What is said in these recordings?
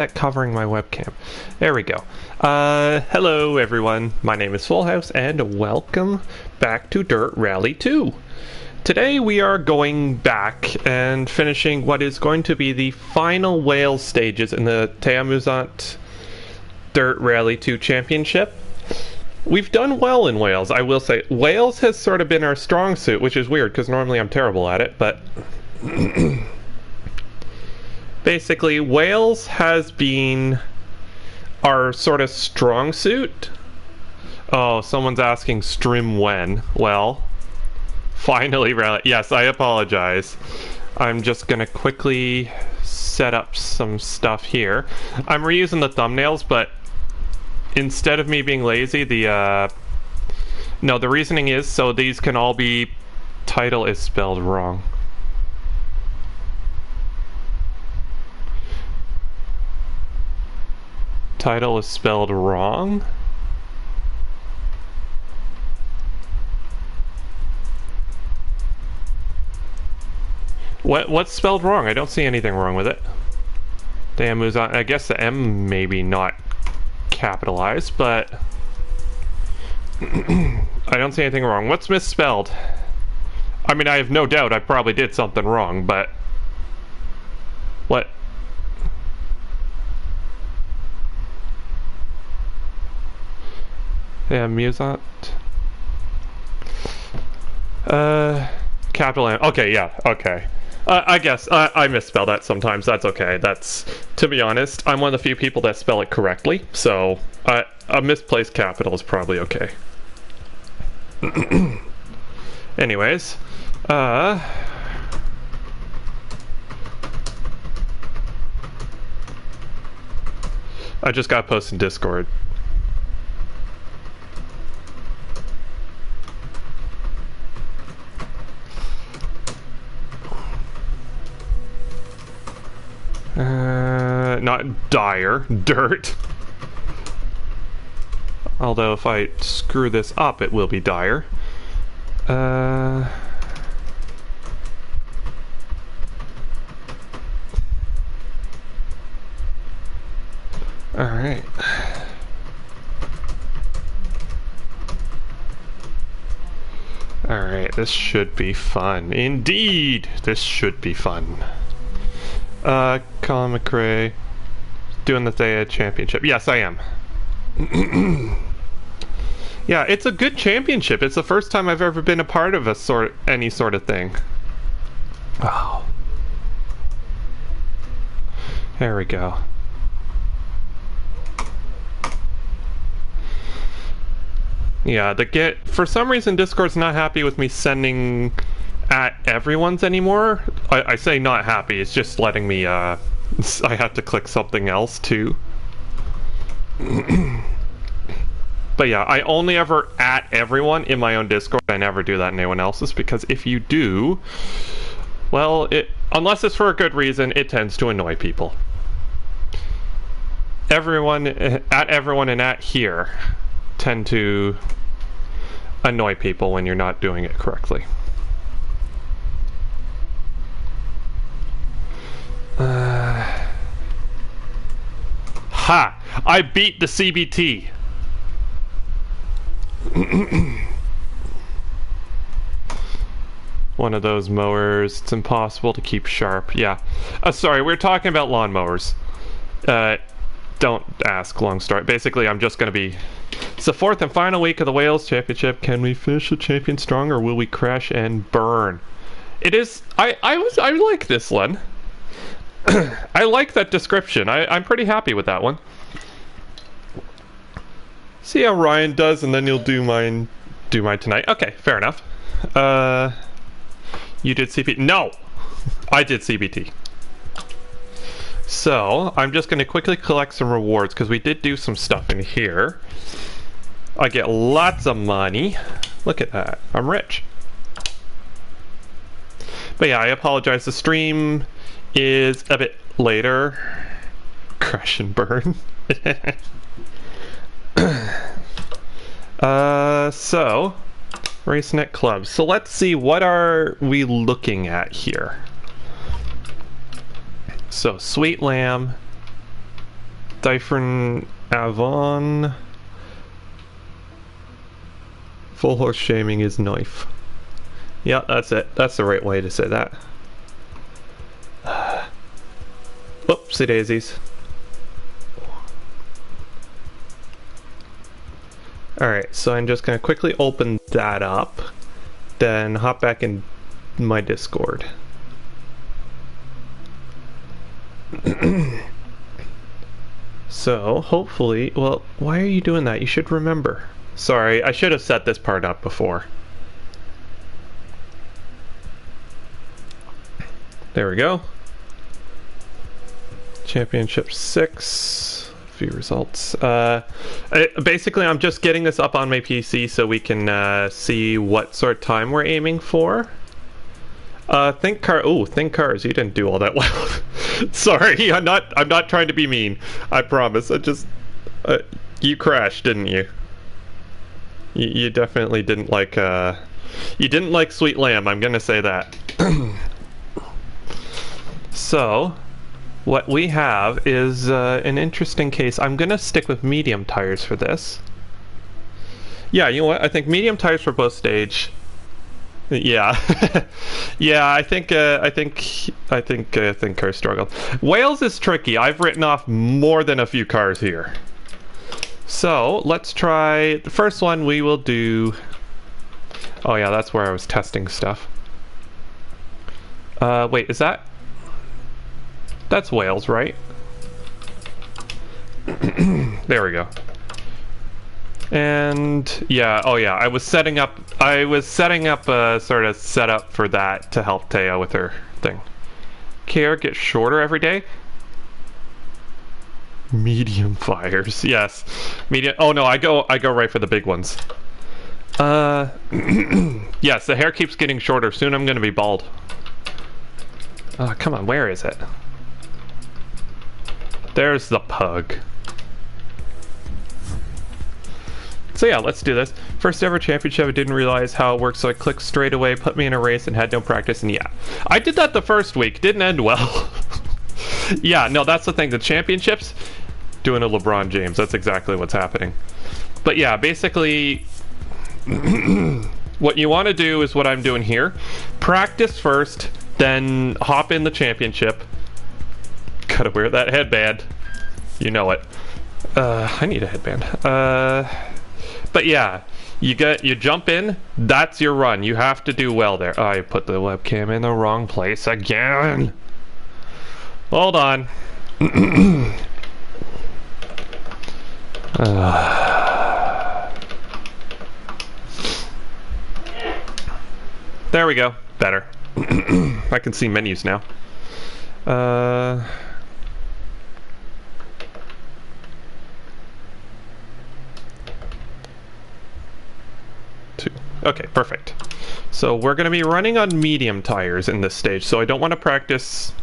At covering my webcam. There we go. Hello everyone. My name is Full House and welcome back to Dirt Rally 2. Today we are going back and finishing what is going to be the final Wales stages in the Theamusante Dirt Rally 2 Championship. We've done well in Wales, I will say. Wales has sort of been our strong suit, which is weird because normally I'm terrible at it, but basically, Wales has been our sort of strong suit. Oh, someone's asking stream when. Well, finally, rally. Yes, I apologize. I'm just gonna quickly set up some stuff here. I'm reusing the thumbnails, but instead of me being lazy, the reasoning is so these can all be... Title is spelled wrong. Title is spelled wrong? What's spelled wrong? I don't see anything wrong with it. Theamusante. I guess the M maybe not capitalized, but I don't see anything wrong. What's misspelled? I mean, I have no doubt I probably did something wrong, but what? Theamusante. Capital M. Okay, yeah, okay. I guess I misspell that sometimes. That's okay. That's, to be honest, I'm one of the few people that spell it correctly, so a misplaced capital is probably okay. Anyways, I just got posted in Discord. Not dire, dirt. Although if I screw this up, it will be dire. Alright. Alright, this should be fun. Indeed! This should be fun. Colin McRae, doing the Thea Championship. Yes, I am. Yeah, it's a good championship. It's the first time I've ever been a part of any sort of thing. Oh. There we go. Yeah, for some reason Discord's not happy with me sending at everyone's anymore. I say not happy, it's just letting me I have to click something else too. But yeah, I only ever at everyone in my own Discord. I never do that in anyone else's, because if you do, well, unless it's for a good reason, it tends to annoy people. Everyone and at here tend to annoy people when you're not doing it correctly. Ha! I beat the CBT! One of those mowers. It's impossible to keep sharp. Yeah. Sorry, we're talking about lawnmowers. Don't ask, long story. Basically, I'm just gonna be... It's the fourth and final week of the Wales Championship. Can we finish the champion strong, or will we crash and burn? It is... I like this one. I like that description. I'm pretty happy with that one. See how Ryan does, and then you'll do mine tonight. Okay, fair enough. You did CBT? No! I did CBT. So, I'm just going to quickly collect some rewards, because we did do some stuff in here. I get lots of money. Look at that. I'm rich. But yeah, I apologize. The stream is a bit later. Crash and burn. So RaceNet Club. So let's see, what are we looking at here? So Sweet Lamb, Dyphron Avon. Full horse shaming is knife. Yeah, that's it. That's the right way to say that. Oopsie daisies. Alright, so I'm just gonna quickly open that up, then hop back in my Discord. So, hopefully, well, why are you doing that? You should remember. Sorry, I should have set this part up before. There we go. Championship 6. Few results. Basically, I'm just getting this up on my PC so we can see what sort of time we're aiming for. Think cars. You didn't do all that well. Sorry, I'm not trying to be mean. I promise. I just you crashed, didn't you? You definitely didn't like you didn't like Sweet Lamb. I'm gonna say that. So, what we have is an interesting case. I'm gonna stick with medium tires for this. Yeah, you know what? I think medium tires for both stage. Yeah, yeah. I think cars struggled. Wales is tricky. I've written off more than a few cars here. So let's try the first one. We will do. Oh yeah, that's where I was testing stuff. Wait, is that? That's Wales, right? There we go. And yeah, oh yeah, I was setting up a sort of setup for that to help Taya with her thing. KR gets shorter every day. Medium fires, yes. Medium. Oh no, I go right for the big ones. Yes, the hair keeps getting shorter. Soon I'm gonna be bald. Come on, where is it? There's the pug. So yeah, let's do this. First ever championship, I didn't realize how it worked, so I clicked straight away, put me in a race, and had no practice, and yeah. I did that the first week, didn't end well. Yeah, no, that's the thing, the championships, doing a LeBron James, that's exactly what's happening. But yeah, basically, what you want to do is what I'm doing here. Practice first, then hop in the championship. Gotta wear that headband. You know it. I need a headband. But yeah, you jump in, that's your run. You have to do well there. Oh, I put the webcam in the wrong place again. Hold on. There we go. Better. I can see menus now. Okay, perfect. So we're going to be running on medium tires in this stage, so I don't want to practice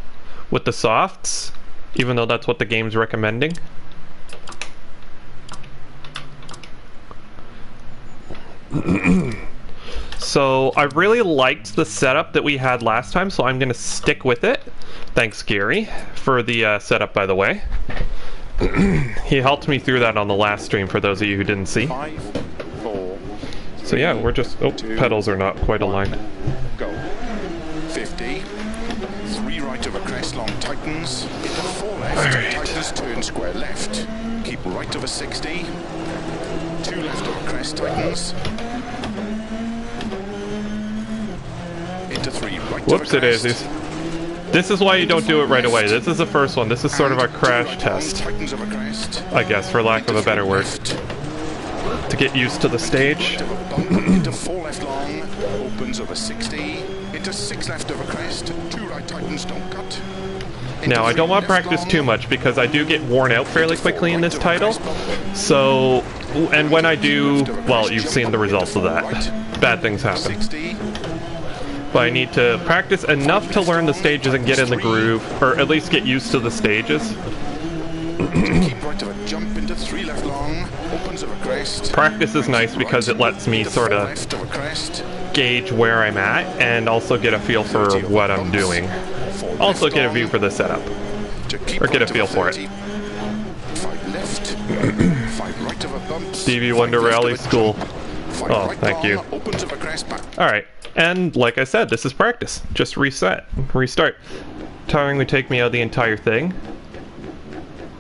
with the softs, even though that's what the game's recommending. So I really liked the setup that we had last time, so I'm going to stick with it. Thanks, Gary, for the setup, by the way. He helped me through that on the last stream, for those of you who didn't see. 5, 4, so yeah, we're just... Oh, pedals are not quite aligned. Go. 50. 3 right over crest, long tightens. Into 4 left, right. tightens, turn square left. Keep right over 60. 2 left over crest, tightens. Into 3 right over crest. Whoopsie daisies. This is why you don't do it right away. This is the first one. This is sort of our crash test, I guess, for lack of a better word. To get used to the stage. Into 4 left long, opens over 60. Into 6 left over crest, 2 right tightens, don't cut. Now, I don't want to practice too much because I do get worn out fairly quickly in this title. So, and when I do, well, you've seen the results of that. Bad things happen. But I need to practice enough to learn the stages and get in the groove, or at least get used to the stages. Keep right to a jump into 3 left long, opens over crest. Practice is nice because it lets me sort of gauge where I'm at and also get a feel for what I'm doing. Also get a view for the setup, or get a feel for it. 5 bumps. Stevie Wonder Rally School. Oh, thank you. Opens of a crest back. Alright, and like I said, this is practice. Just reset, restart. Tiring would take me out of the entire thing.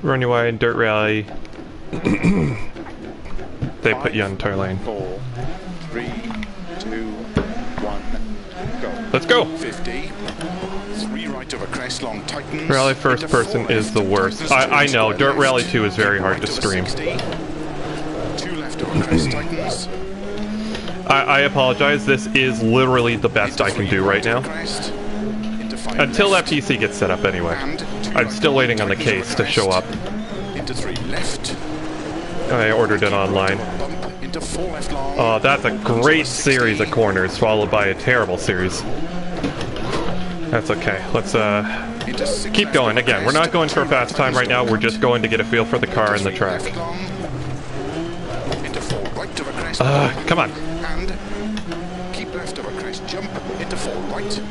Run your wide, dirt rally. They put you on entire lane. 4, 3, 2, 1, go. Let's go! 50. 3 right of a crest, long tightens. Rally first Into person 4 is left, the worst. tightens, I turns know, square Dirt left. Rally 2 is very Keep hard right to of a stream. 60. 2 left of a crest, tightens. I apologize, this is literally the best I can do right now. Crest. Into 5 Until that left. PC gets set up anyway. And 2 I'm right, still waiting on the tightens of a case to show up. crest. Into 3 left. I ordered it online. Bump into 4 left long. Oh, that's a great series of corners, followed by a terrible series. That's okay. Let's Into 6 keep left going. of a Again, we're not crest. going for a 2 fast time right now. We're just going to get a feel for the car and the Into 3 track. left long. Into 4 right of a crest. Come on. And keep left of a crest. Jump into 4 right.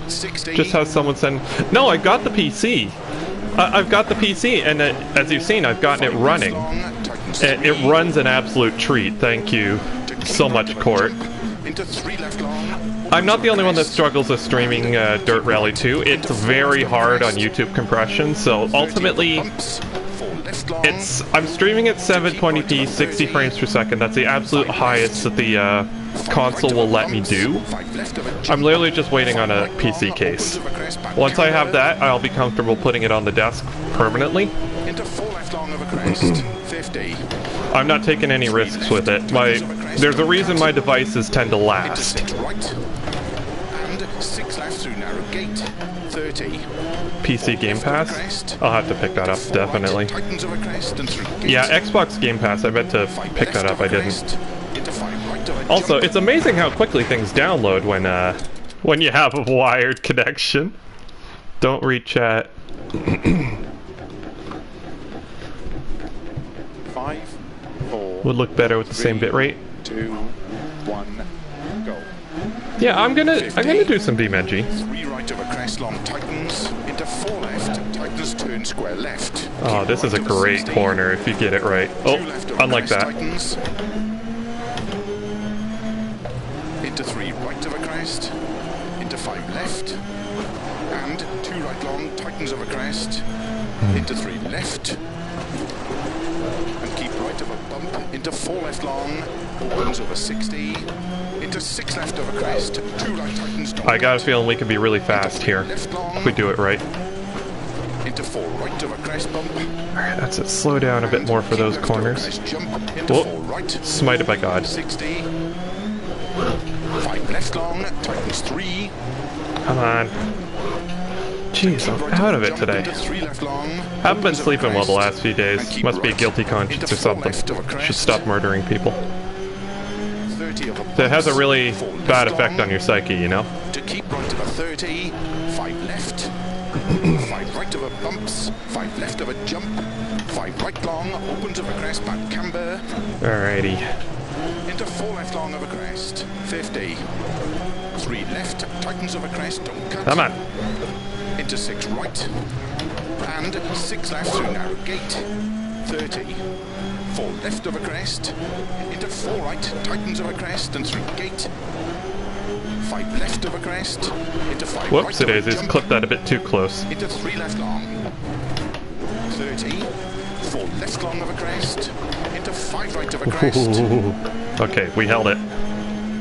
60. Just have someone send... No, I got the PC. I've got the PC, and as you've seen, I've gotten it running. It runs an absolute treat. Thank you so much, Court. Into 3 left long. I'm not the only one that struggles with streaming Dirt Rally 2. It's very hard on YouTube compression, so ultimately, I'm streaming at 720p, 60 frames per second. That's the absolute highest that the console will let me do. I'm literally just waiting on a PC case. Once I have that, I'll be comfortable putting it on the desk permanently. Into 4 left long of a crest. 50. I'm not taking any risks with it. There's a reason my devices tend to Into last. 6 right. And 6 left through narrow gate. 30. PC Game Pass? I'll have to pick that up, definitely. Tightens of a crest and through gate. Yeah, Xbox Game Pass, I meant to 5 pick that left up, of a I didn't. crest. Into 5 right of a Also, jump. it's amazing how quickly things download when you have a wired connection. Don't read chat. 5, 4, Would look better with the same bitrate. 2, 1, go. Yeah, I'm gonna do some BeamNG. 3 right of a crest, long tightens. Into 4 left, tightens, turn square left. Oh, this is a great corner if you get it right. Oh, 2 left of a unlike crest, that. tightens. Into 3 right of a crest. Into 5 left. And 2 right long, tightens of a crest. Into 3 left. And keep right of a bump. Into 4 left long, opens over 60. Into 6 left of a crest. 2 right tightens. I got a feeling we can be really fast here Left long. if we do it right. Into 4 right of a crest bump. Alright, that's it. Slow down a bit more for those corners. Jump into Whoa. 4 right. Smited by God. 60. 5 left long, tightens 3. Come on. Jeez, I'm out of it Jump today. into 3 left long. Haven't been opens of a sleeping well the crest, last few and days. keep Must be a right. guilty conscience Into or 4 something. left of a Should crest. stop murdering people. 30 of a That has a really 4 left bad effect long. on your psyche, you know? To keep right of a 30. 5 left. 5 right of a bumps. 5 left of a jump. 5 right long, opens of a crest, back camber. Alrighty. Into 4 left long of a crest. 50. 3 left, tightens of a crest, don't cut. Come on. Into 6 right. And 6 left through narrow gate. 30. 4 left of a crest. Into 4 right, tightens of a crest, and through gate. 5 left of a crest. Into 5 Whoops, right it of a is. It's jump. clipped that a bit too close. Into 3 left long. 30. 4 left long of a crest. Into 5 right of a crest. Ooh. Okay, we held it.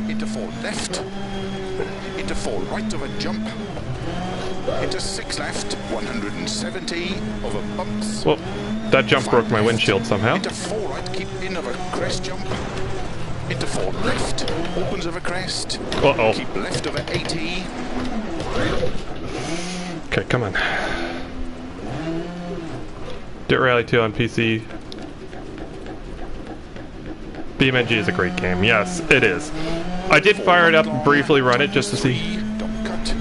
Into 4 left. Into 4 right of a jump. Into 6 left. 170 over bumps. Well, that jump 5 broke my left. windshield somehow. Into 4 right, keep in of a crest jump. Into 4 left, opens of a crest. Uh-oh. Keep left of a 80. Okay, come on. Dirt Rally 2 on PC. BeamNG is a great game. Yes, it is. I did fire it up and briefly run it just to see. Don't cut.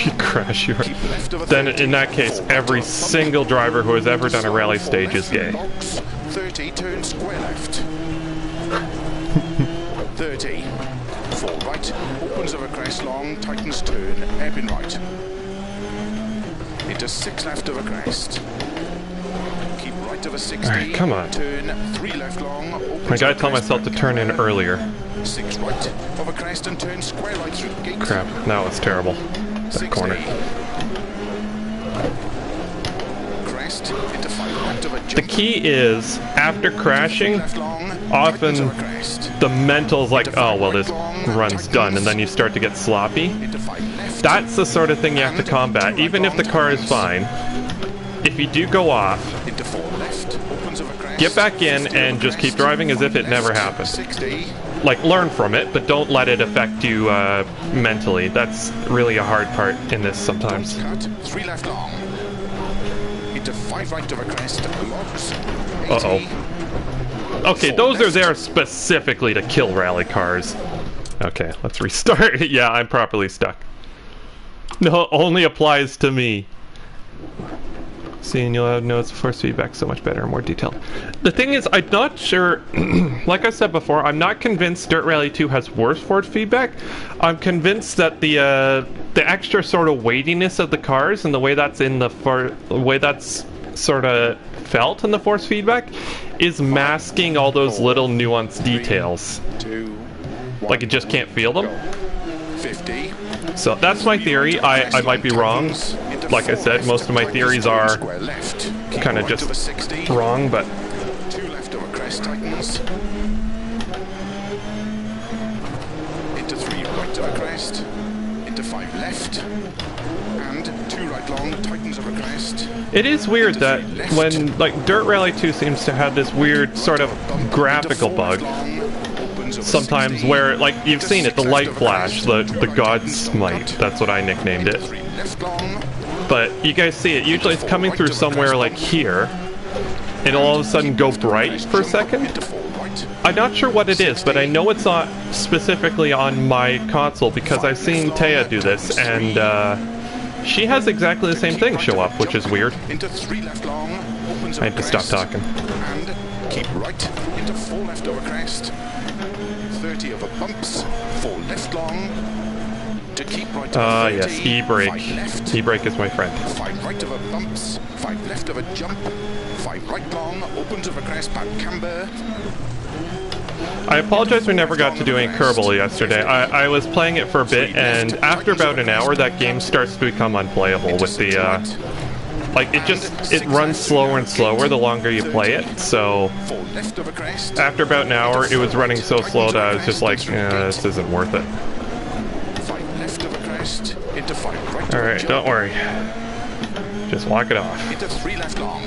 You crash your... Keep left of a Then 30. in that case, every single driver who has ever done a rally stage is gay. Box. 30, turn square left. 30. 4 right, opens of a crest long, tightens turn, hairpin right. Into 6 left of a crest. Keep right over 60. Alright, come on. Turn 3 left long. I gotta tell myself to turn in earlier. 6 right over crest and turn square right through gate. Crap, that was terrible. That corner. Crest into 5 right over jump. The key is, after crashing, often the mental's like, oh, well, this run's done, and then you start to get sloppy. That's the sort of thing you have to combat, even if the car is fine. If you do go off, get back in and just keep driving as if it never happened. Like, learn from it, but don't let it affect you mentally. That's really a hard part in this sometimes. 3 left long. Into 5 right over crest. Logs. Uh-oh. Okay, those are there specifically to kill rally cars. Okay, let's restart. Yeah, I'm properly stuck. No, only applies to me. Seeing you'll have notes, force feedback so much better and more detailed. The thing is, I'm not sure, like I said before, I'm not convinced Dirt Rally 2 has worse force feedback. I'm convinced that the extra sort of weightiness of the cars and the way that's in the way that's sort of felt in the force feedback is masking all those little nuanced details. Like, it just can't feel them. 50. So that's my theory. I might be wrong. Like I said, most of my theories are kind of just wrong, but 2 left over crest tightens. Into 3 right over crest. Into 5 left. And 2 right long tightens over crest. it is weird that when, like, Dirt Rally 2 seems to have this weird sort of graphical bug sometimes where, like, you've seen it, the light flash, the God Smite, that's what I nicknamed it. But you guys see it, usually it's coming through somewhere like here, and it'll all of a sudden go bright for a second. I'm not sure what it is, but I know it's not specifically on my console because I've seen Thea do this, and she has exactly the same thing show up, which is weird. I had to stop talking. And keep right into 4 left over crest. 30 over bumps, 4 left long. To keep right over 30, yes, E-brake. E-brake is my friend. 5 right over bumps, 5 left over jump, 5 right long, opens over crest, back camber. I apologize we never got to doing Kerbal yesterday. I was playing it for a bit, and after about an hour, that game starts to become unplayable with the, like, it runs slower and slower the longer you play it, so after about an hour, it was running so slow that I was just like, this isn't worth it. Alright, don't worry. Just walk it off. Into 3 left long.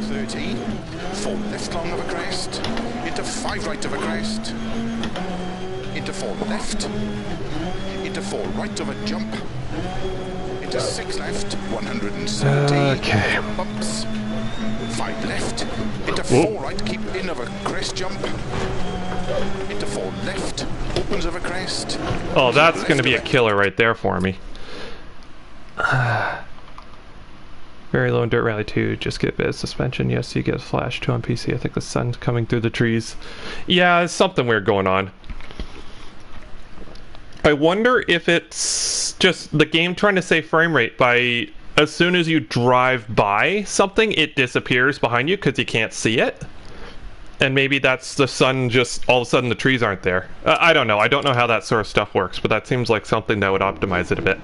30. 4 left long over crest. Into 5 right over crest. Into 4 left. Into 4 right over jump. Into 6 left. 170. Okay. Bumps. 5 left. Into 4 right. Keep in over crest jump. Into 4 left. Opens over crest. Oh, that's going to be a killer right there for me. Very low in Dirt Rally 2, just get a bit of suspension. Yes, you get a flash 2 on PC. I think the sun's coming through the trees. Yeah, there's something weird going on. I wonder if it's just the game trying to save frame rate by as soon as you drive by something, it disappears behind you because you can't see it. And maybe that's the sun just, all of a sudden the trees aren't there. I don't know. I don't know how that sort of stuff works, but that seems like something that would optimize it a bit.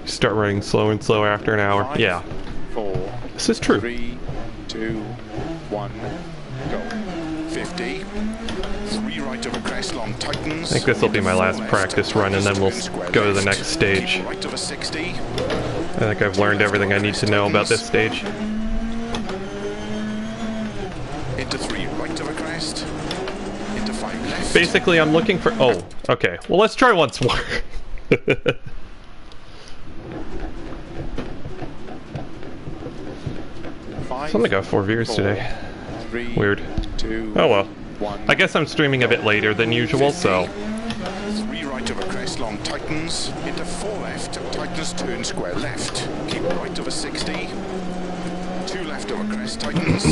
Start running slower and slower after an hour. 5, Yeah. 4, This is true. 3, 2, 1, go. 50. 3 right over crest, long tightens. I think this will be my last practice run, and then we'll go to the next stage. Keep right over 60. I think I've learned everything I need to know about this stage. Into 3 right over crest. Into 5 left. Basically, I'm looking for... Oh, okay. Well, let's try once more. It's only got 4 viewers today. 3, Weird. 2, Oh well. 1. I guess I'm streaming a bit later than usual, so... 3 right over crest, long tightens. Into 4 left, tightens, turn square left. Keep right over 60. 2 left over crest, tightens.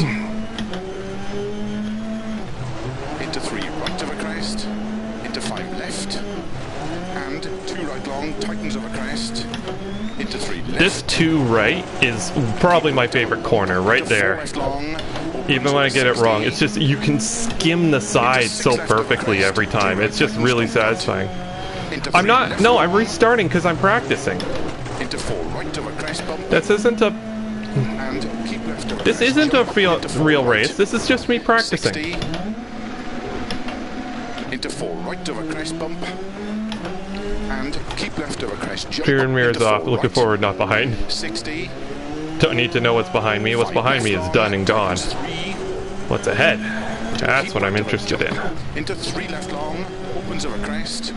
Into 3 right over crest. Into 5 left. left, and 2 right long, tightens over crest, into 3 left. This 2 right is probably my favorite corner, right Into 4 there. left long, Even when I get it wrong, it's just, you can skim the side so perfectly every time. It's just really satisfying. I'm not, no, I'm restarting because I'm practicing. Into 4 right over crest bump, This isn't a, and keep left over this crest isn't a jump, real, into 4 real right, race. This is just me practicing. 60, into 4 right over crest bump, and keep left over crest jump. Rear and mirrors into 4 off, looking right, forward, not behind. 60. Don't need to know what's behind me. What's 5 behind me is left done long, and gone. tightens 3, What's ahead? That's keep what I'm right over interested in. jump, into 3 left long, opens over crest,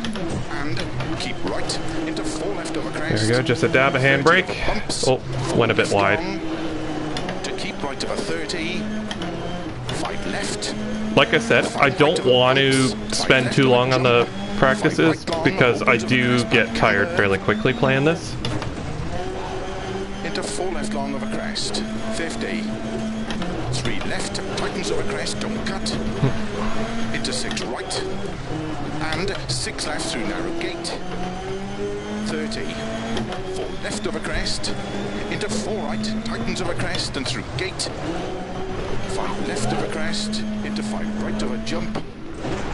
and keep right, into 4 left over crest. There we go, just a dab of handbrake. Oh, went a bit wide. To keep right over 30, 5 left. Like I said, I don't want to spend too long on the practices because I do get tired fairly quickly playing this. Into 4 left long over crest, 50. 3 left, tightens over crest, don't cut. Into 6 right, and 6 left through narrow gate. 30. 4 left over crest, into 4 right, tightens over crest and through gate. 5 left over crest, into 5 right over jump.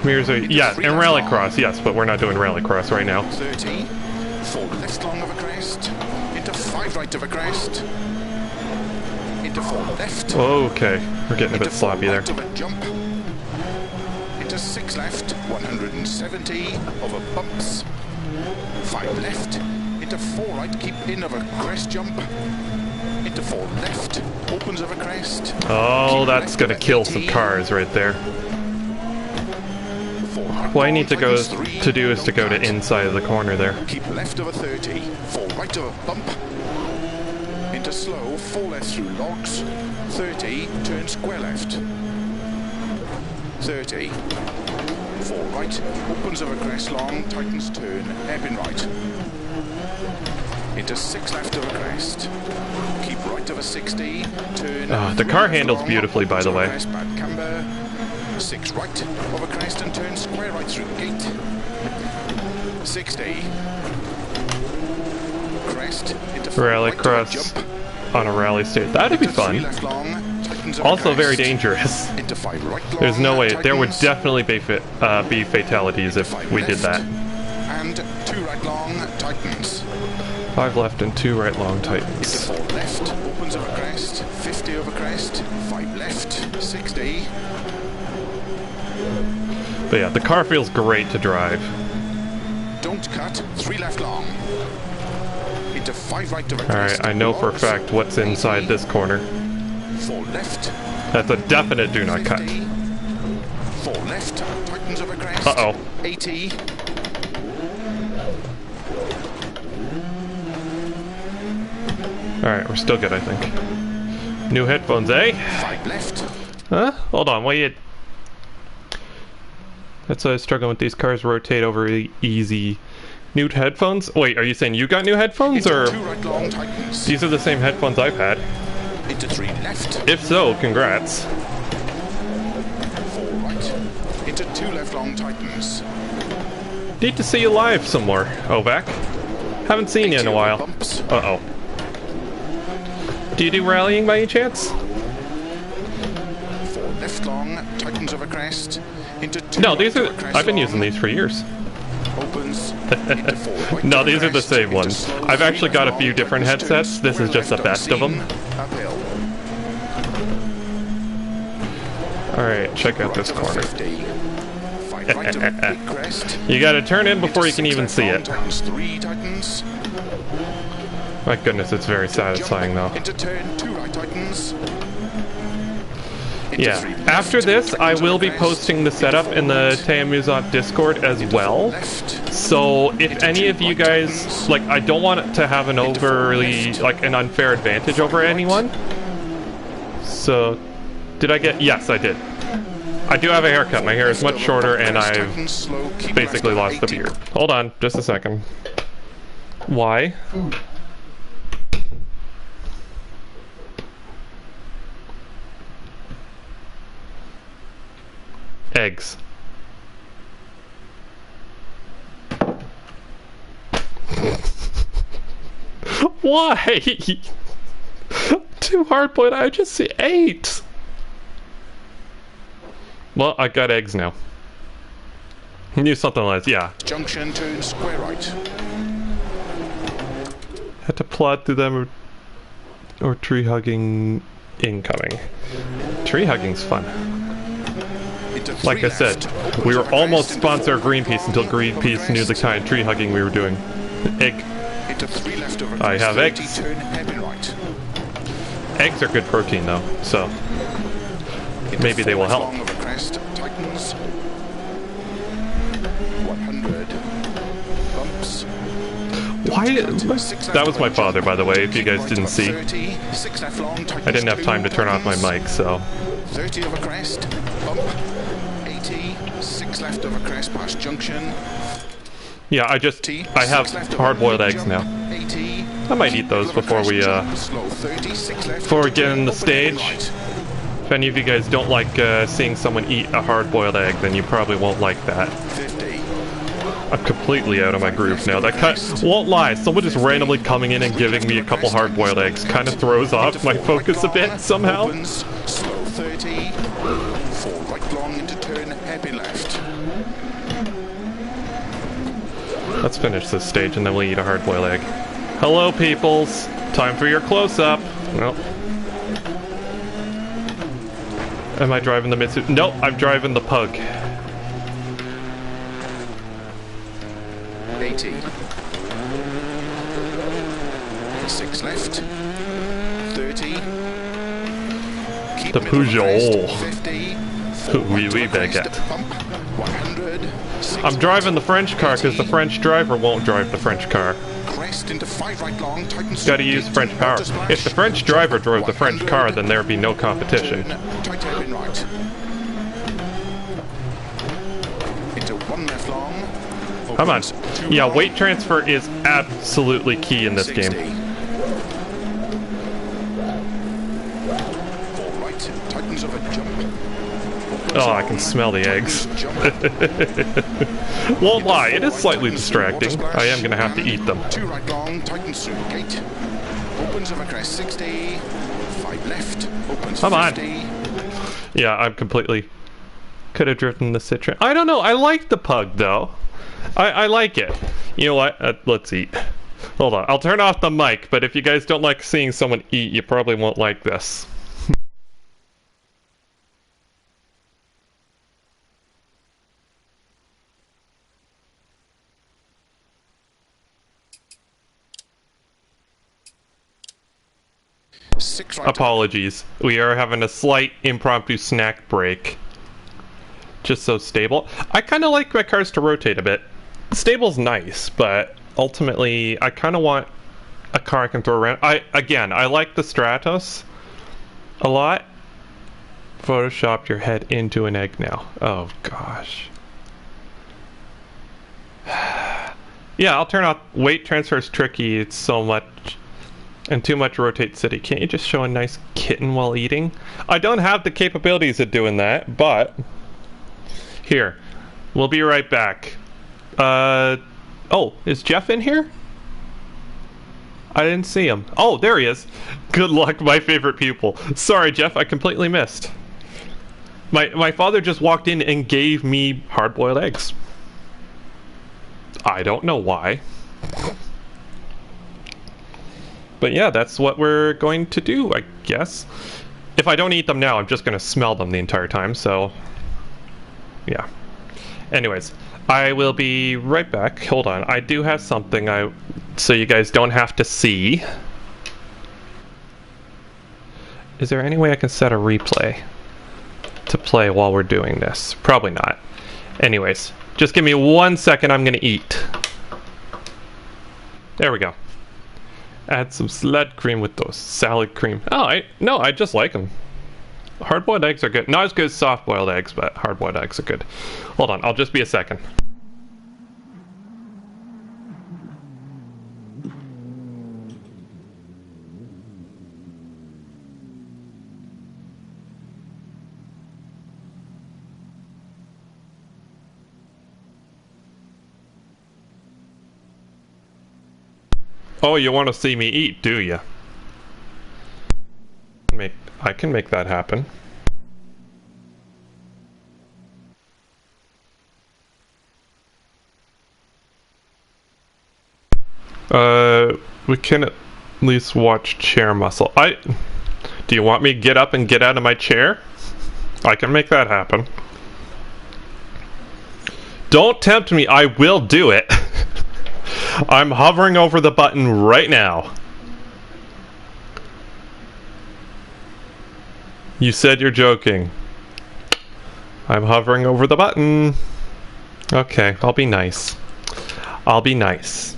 Mirrors are, yeah, and rallycross, yes, but we're not doing rallycross right now. 30. 4 left long over crest, into 5 right over crest. Into 4 left. Okay, we're getting a bit Into 4 sloppy there. right over jump. Into 6 left, 170 over bumps. 5 left. Into 4 right, keep in over crest jump. Into 4 left, opens over crest. Oh, Keep that's left gonna over kill 80. some cars right there. 4 right What I long, need to go tightens 3, to do is to don't go to cut. inside of the corner there. Keep left over 30, 4 right over bump. Into slow, 4 left through logs. 30, turn square left. 30. 4 right, opens over crest long, tightens turn, hairpin right. Into 6 left over crest. Keep right over 60, turn. The 3 car left handles long, beautifully, by opens the over way. crest, bad camber. 6 right over crest and turn square right through gate. 60. Crest into 4 right over Rallycross jump. on a rally stage. That'd be Into 3 fun. left long, tightens over Also very crest. dangerous. Into 5 right long, There's no way. There would tightens. definitely be fatalities if 5 we did left, that. And 2 right long, tightens. 5 left and 2 right long Into tightens. 4 left, opens over crest, 50 over crest, 5 left, 60. But yeah, the car feels great to drive. Don't cut, 3 left long. Into 5 right over crest. Alright, I know for a logs, fact what's inside 80, this corner. 4 left, That's a definite do not cut. 50. 4 left, tightens over crest. Uh-oh. 80. Alright, we're still good, I think. New headphones, eh? 5 left. Huh? Hold on, wait. That's why I was struggling with these cars rotate over easy. New headphones? Wait, are you saying you got new headphones, Into or 2 right long, tightens. these are the same headphones I've had? Into 3 left. If so, congrats. 4 right. Into 2 left long, tightens. Need to see you live some more, Ovak. Haven't seen you in a 80 over while. bumps. Uh-oh. Do you do rallying by any chance? 4 left long, tightens over crest. Into 2 No, right these are. over crest I've been long, using these for years. Opens. Into 4 right No, over these are the crest, same into ones. slow, I've 3 actually got a left few long, different tightens headsets. turn, This is square just the left best of them. unseen, Uphill. Alright, check out this Right over corner. 50. 5 right over big crest. You gotta turn in before Into you can 6 even left see long, it. Tightens 3, tightens. My goodness, it's very satisfying though. Into turn 2 right, tightens. Into Yeah. 3 left, After this, I tightens will over be crest. posting the setup in the Theamusante Discord as well. Left. So if any of you guys, like, I don't want it to have an overly, like, an unfair advantage over anyone. So, did I get, yes, I did. I do have a haircut. My hair is much shorter and I've basically lost the beard. Hold on, just a second. Why? Eggs. Why? 2 hard-boiled, I just see 8. Well, I got eggs now. Knew something like that, yeah. Junction, turn square right. Had to plod through them or tree hugging incoming. Tree hugging's fun. Like I said, we were almost sponsored Greenpeace until Greenpeace knew the kind of tree hugging we were doing. Egg. I have eggs. Eggs are good protein though, so maybe they will help. 100 bumps. Why? That was my father, by the way, if you guys didn't see. I didn't have time to turn off my mic, so. 30 over crest, bump. 80, 6 left over crest past junction. Yeah, I have hard-boiled eggs now. I might eat those before we get in the stage. If any of you guys don't like seeing someone eat a hard-boiled egg, then you probably won't like that. I'm completely out of my groove now. Won't lie, someone just randomly coming in and giving me a couple hard-boiled eggs kind of throws off my focus a bit somehow. Slow 30, 4 right long into turn, hairpin left. Let's finish this stage and then we'll eat a hard-boiled egg. Hello, peoples. Time for your close-up. Well. Am I driving the Mitsubishi? Nope, I'm driving the Pug. 80. 6 left. 30. Keep the Peugeot. 50. Oui, oui, baguette. 100. I'm driving the French car because the French driver won't drive the French car. Crest into 5 right long, Gotta use French power. If the French driver drove the French car, then there'd be no competition. Tight hairpin right. Into 1 left long. Come on. Yeah, weight transfer is absolutely key in this game. 4 right, tightens over jump. Oh, I can smell the eggs. Won't lie, it is slightly distracting. I am going to have to eat them. 2 right long, tightens through gate. Opens over crest 60. 5 left, opens 50. Come on. Yeah, I'm completely... Could have driven the Citroen. I don't know, I like the Pug though. I like it. You know what? Let's eat. Hold on, I'll turn off the mic, but if you guys don't like seeing someone eat, you probably won't like this. Apologies. We are having a slight impromptu snack break. Just so stable. I kind of like my cars to rotate a bit. Stable's nice, but ultimately I kind of want a car I can throw around. I like the Stratos a lot. Photoshopped your head into an egg now. Oh gosh. Yeah, I'll turn off. Weight transfer is tricky. It's so much. And too much rotate city. Can't you just show a nice kitten while eating? I don't have the capabilities of doing that, but... Here. We'll be right back. Oh, is Jeff in here? I didn't see him. Oh, there he is. Good luck, my favorite pupil. Sorry, Jeff, I completely missed. My father just walked in and gave me hard-boiled eggs. I don't know why. But yeah, that's what we're going to do, I guess. If I don't eat them now, I'm just going to smell them the entire time, so... Yeah. Anyways, I will be right back. Hold on, I do have something so you guys don't have to see. Is there any way I can set a replay to play while we're doing this? Probably not. Anyways, just give me 1 second, I'm going to eat. There we go. Add some salad cream with those. Salad cream. Oh, I just like them. Hard-boiled eggs are good. Not as good as soft-boiled eggs, but hard-boiled eggs are good. Hold on, I'll just be a second. Oh, you want to see me eat, do you? I can make that happen. We can at least watch chair muscle. Do you want me to get up and get out of my chair? I can make that happen. Don't tempt me, I will do it. I'm hovering over the button right now. You said you're joking. I'm hovering over the button. Okay, I'll be nice. I'll be nice.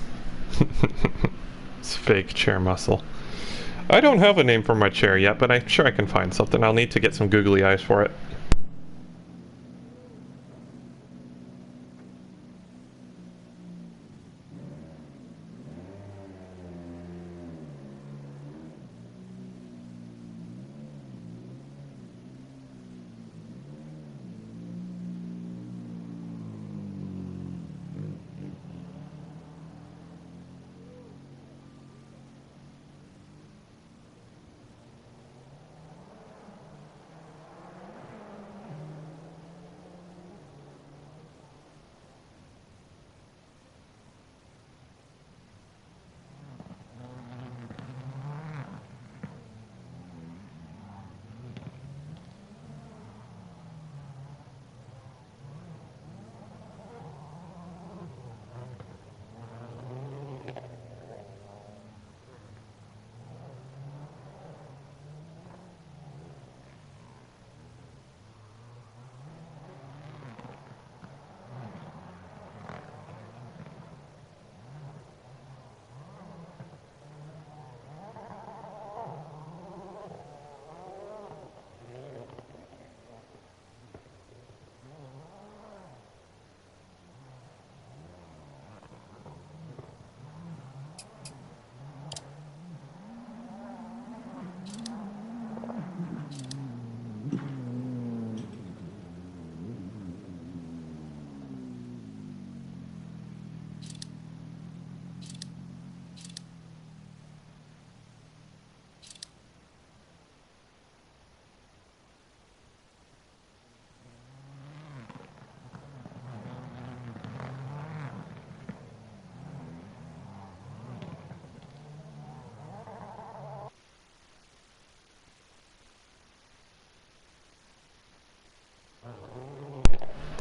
It's fake chair muscle. I don't have a name for my chair yet, but I'm sure I can find something. I'll need to get some googly eyes for it.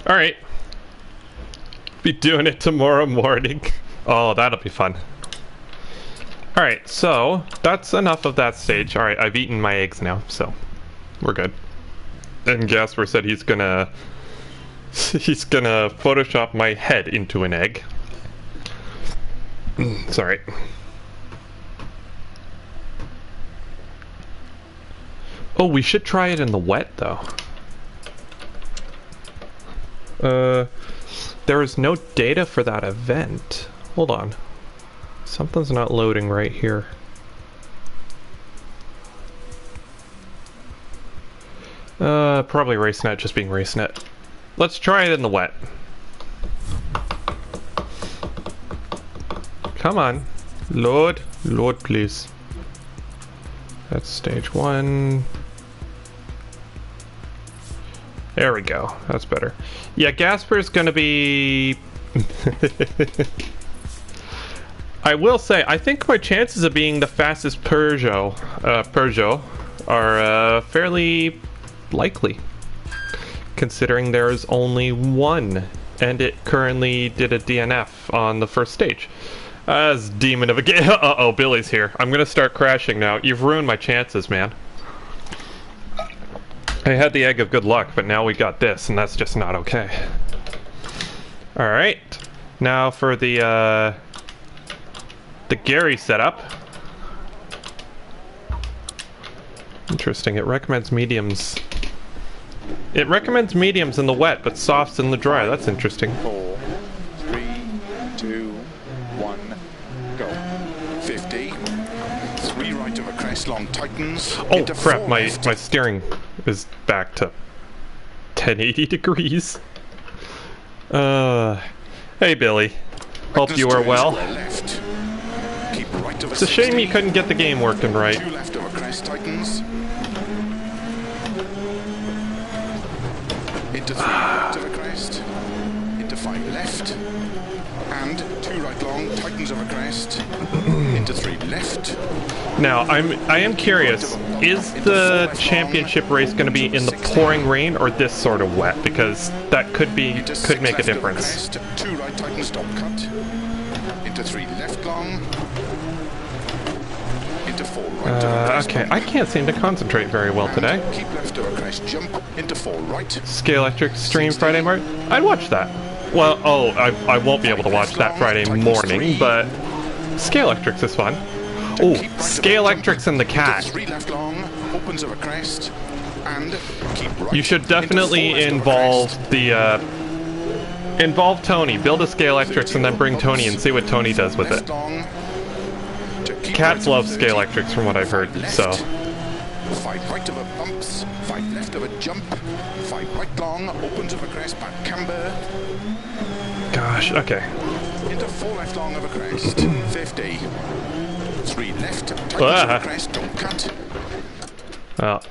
Alright. Be doing it tomorrow morning. Oh, that'll be fun. Alright, so that's enough of that stage. Alright, I've eaten my eggs now, so we're good. And Gasper said he's gonna Photoshop my head into an egg. Sorry. Oh, we should try it in the wet, though. There is no data for that event. Hold on. Something's not loading right here. Probably RaceNet just being RaceNet. Let's try it in the wet. Come on. Load. Load, please. That's stage 1. There we go. That's better. Yeah, Gasper's gonna be... I will say, I think my chances of being the fastest Peugeot are fairly likely, considering there's only one, and it currently did a DNF on the first stage. As demon of a game. Uh-oh, Billy's here. I'm gonna start crashing now. You've ruined my chances, man. I had the egg of good luck, but now we got this, and that's just not okay. Alright. Now for the Gary setup. Interesting, it recommends mediums. It recommends mediums in the wet, but softs in the dry. That's interesting. 4, 3, 2, 1, go. 50. 3 right over crest, long tightens. Oh crap, my steering is back to 1080 degrees. Hey Billy. Hope you are well. Left. Keep right of a It's a shame 60. you couldn't get the game working right. 2 left of a crest, tightens. Into 3 right of a crest. Into 5 left. And 2 right long, tightens of a crest. Into 3 left. Now, I am curious, is the championship race going to be in the pouring rain or this sort of wet? Because that could make a difference. 2 right tightens, stop cut. Into 3 left long. Into 4 right of a crest. Okay, I can't seem to concentrate very well today. Keep left of a crest, jump into 4 right. Scale-electric stream Friday morning? I'd watch that. Well, I won't be able to watch that Friday morning, but Scale-electrics is fun. Oh, Scale-electrics and the cat. 3 left long, opens of a crest, and keep right. You should definitely involve Tony. Build a Scale-electrics and then bring Tony and see what Tony does with it. Cats love Scale-electrics from what I've heard, so. 5 right of a bumps, 5 left of a jump, 5 right long, opens of a crest, back camber. Gosh, okay. Into 4 left long of a crest, 50. 3 left, tightens of a crest, don't cut. Well,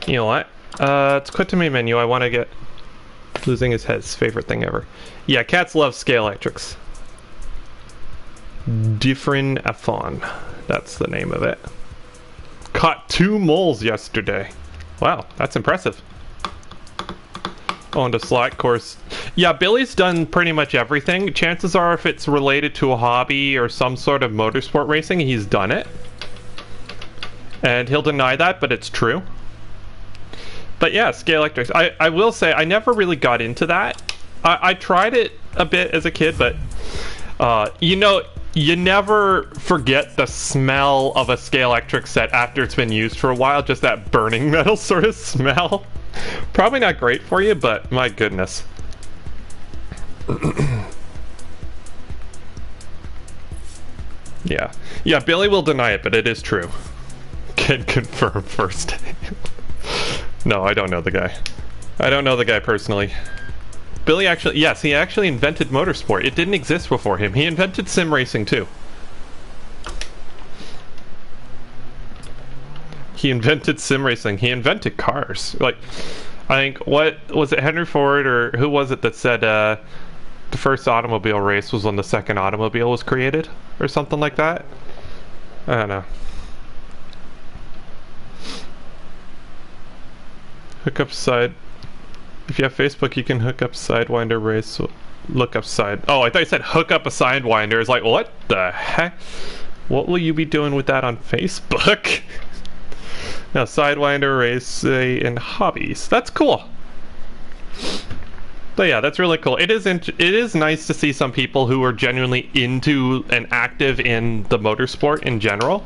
you know what? Let's quit to main menu. I want to get losing his head's favorite thing ever. Yeah, cats love Scale-electrics. Different Afon. That's the name of it. Caught 2 moles yesterday. Wow, that's impressive. Owned a slot course. Yeah, Billy's done pretty much everything. Chances are if it's related to a hobby or some sort of motorsport racing, he's done it. And he'll deny that, but it's true. But yeah, Scale-electrics. I will say, I never really got into that. I tried it a bit as a kid, but you know, you never forget the smell of a Scale-electric set after it's been used for a while. Just that burning metal sort of smell. Probably not great for you, but my goodness. Yeah. Yeah, Billy will deny it, but it is true. Can confirm first. No, I don't know the guy. I don't know the guy personally. Billy actually, yes, he actually invented motorsport. It didn't exist before him. He invented sim racing too. He invented sim racing. He invented cars. Like, I think, what was it, Henry Ford or who was it that said the first automobile race was when the second automobile was created? Or something like that? I don't know. Hook up side. If you have Facebook, you can hook up Sidewinder race. So look up side. Oh, I thought you said hook up a Sidewinder. It's like, what the heck? What will you be doing with that on Facebook? Now, Sidewinder race and hobbies. That's cool. But yeah, that's really cool. It is nice to see some people who are genuinely into and active in the motorsport in general.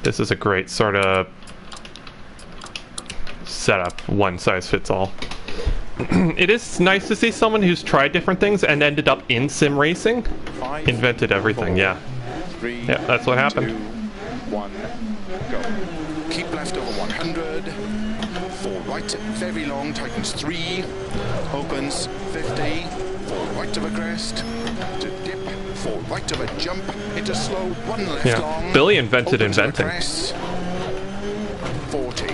This is a great sort of setup, one size fits all. It is nice to see someone who's tried different things and ended up in sim racing. 5, Invented everything, 4, yeah. 3, Yeah, that's what happened. 2, 1, go. Keep left over 100. 4 right, very long, tightens 3. Opens 50. 4 right of a crest. To dip. 4 right of a jump. Into slow. 1 left Yeah, long. Billy invented Opens of a inventing. crest. 40.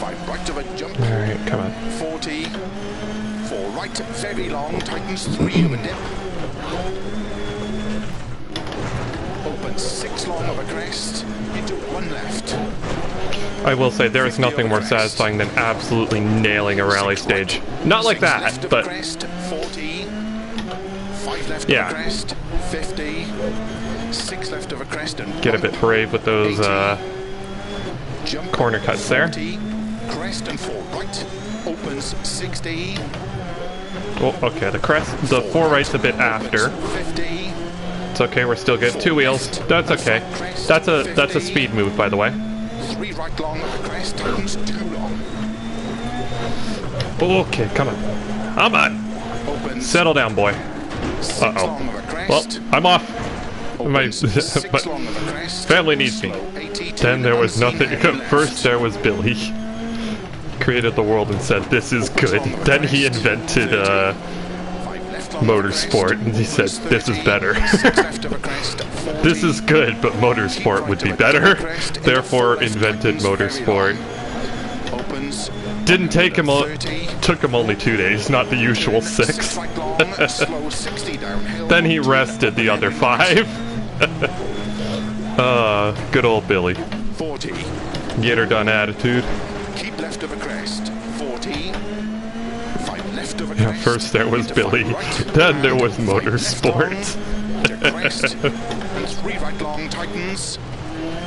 5 right of a jump. Alright, come on. 40. 4 right, very long, tightens 3 of a dip. Opens 6 long of a crest, into 1 left. I will say there is nothing more satisfying than absolutely nailing a rally stage. Not like that, but 40. 5 left yeah. of a crest, 50. 6 left of a crest and Get a bit brave with those corner cuts there. 40. Crest and 4 right. Opens 60. Oh, okay, the 4 right's a bit after. 50. It's okay, we're still good. 2 wheels. That's okay. That's a speed move, by the way. 3 right long of the crest, tightens 2 long. Okay, come on. Come on. Opens Settle down, boy. 6 Uh-oh. long of a crest. Well, I'm off. My Opens 6 long of a crest. family needs me. Slow 80, Then there was unseen nothing. heavy left. First there was Billy. Created the world and said, this is good. Then he invented, 5 left motorsport, and he said, "This is better." This is good, but motorsport would be better. Therefore, invented motorsport. Didn't take him. Took him only 2 days, not the usual 6. Then he rested the other 5. Good old Billy. 40. Get her done attitude. Keep left of a crest. 40. 5 left of a Yeah, crest. first there was Billy, then there was motorsport. And 3 right long tightens.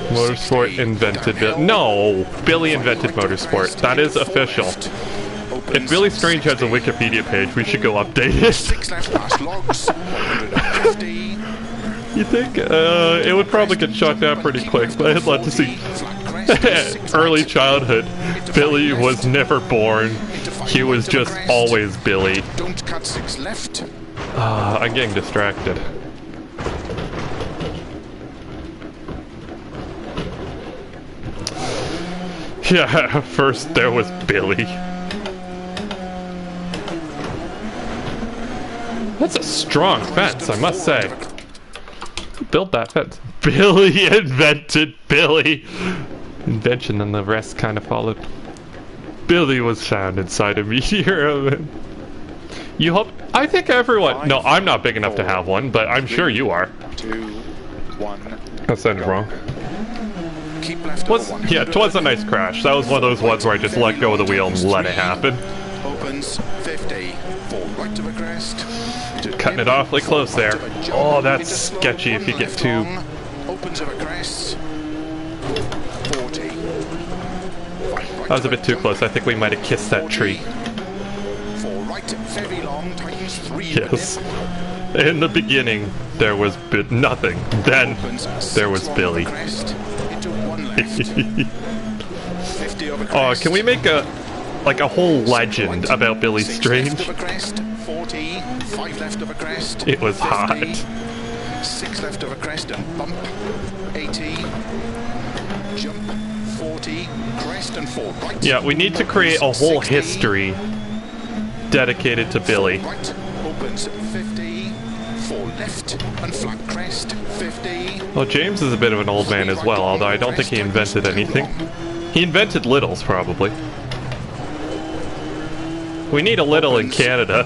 Motorsport invented Billy. No! Billy invented motorsport. That is official. If Billy Strange has a Wikipedia page, we should go update it. 6 left past logs. 150. You think? It would probably get shot down pretty quick, but I'd love to see. Early childhood. Billy was never born. He was just always Billy. Don't cut 6 left. I'm getting distracted. Yeah, first there was Billy. That's a strong fence, I must say. Who built that fence? Billy invented Billy. Invention and the rest kind of followed. Billy was found inside a meteor. You hope? I think everyone. No, I'm not big enough to have one, but I'm sure you are. 2, 1. That sounded wrong. Keep left Yeah, it was a nice crash. That was one of those ones where I just let go of the wheel and let it happen. Opens 50. 4 right of a crest. Cutting it awfully close there. Oh, that's sketchy if you get too... Opens of a crest. 40. That was a bit too close. I think we might have kissed that tree. 4 right, very long, tightens 3. Yes. In the beginning, there was nothing. Then, there was Billy. Oh, can we make a whole legend about Billy Strange? 40, 5 left of a crest. It was 50, hot. 6 left of a crest and bump. 80. Jump. 40. Crest and 4 right. Yeah, we need to create a whole 60, history dedicated to Billy. Right. Opens 50. 4 left and flat crest. 50. Well, James is a bit of an old man as well, although I don't think he invented anything. He invented littles, probably. We need a little in Canada.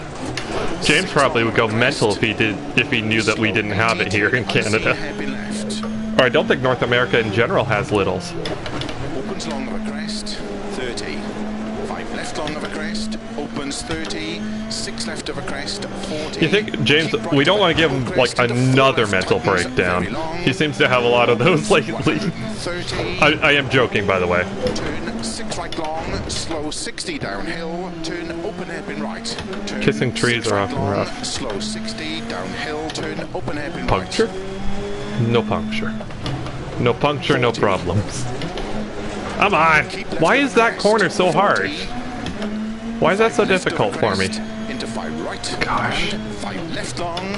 James probably would go mental if he knew that we didn't have it here in Canada. Or I don't think North America in general has littles. Opens long of a crest. 30. 5 left long of a crest. Opens 30. 6 left of a crest. 40. You think, James, we don't want to give him, like, another mental breakdown. He seems to have a lot of those lately. 30. I am joking, by the way. Turn 6 right long. Slow 60 downhill. Turn open hairpin right. Turn Kissing trees 6 are right often long, rough. Slow 60 downhill. Turn open hairpin Puncture? right. No puncture. No puncture, no problems. Come on! Why is that corner so hard? Why is that so difficult for me? Into 5 right. Gosh. And 5 left long.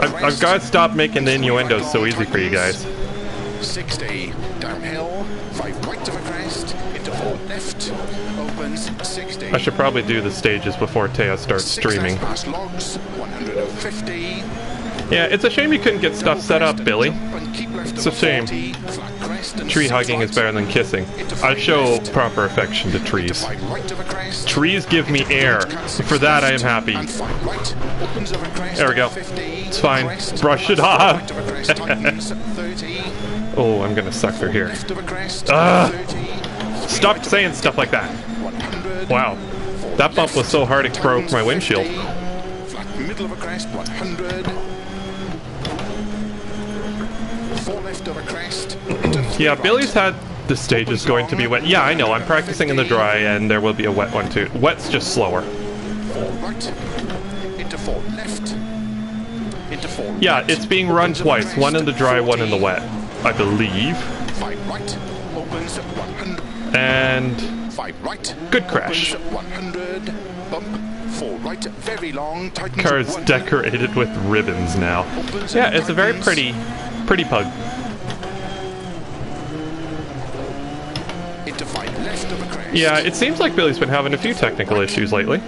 I've got to stop making the innuendos so easy for you guys. 60 downhill. 5 right of a crest. Into 4 left. Opens 60. I should probably do the stages before Teo starts 6 streaming. left past logs. 150. Yeah, it's a shame you couldn't get stuff set up, Billy. It's a shame. Tree hugging is better than kissing. I show proper affection to trees. Trees give me air. For that I am happy. There we go. It's fine. Brush it off. Oh, I'm gonna sucker here. Stop saying stuff like that. Wow. That bump was so hard it broke my windshield. Middle of a crest, 100. 4 left of a crest. Yeah, Billy's had the stages going to be wet. Yeah, I know. I'm practicing in the dry, and there will be a wet one too. Wet's just slower. 4 right. Into 4 left. Into 4 right. Yeah, it's being run twice. One in the dry, one in the wet. I believe. 5 right. Opens 100. And 5 right. good crash. Opens 100. Bump. 4 right. Very long. Tightens Car's 100. decorated with ribbons now. Yeah, it's a very pretty pug. Into 5 left of a crest. Yeah, it seems like Billy's been having a few technical issues lately.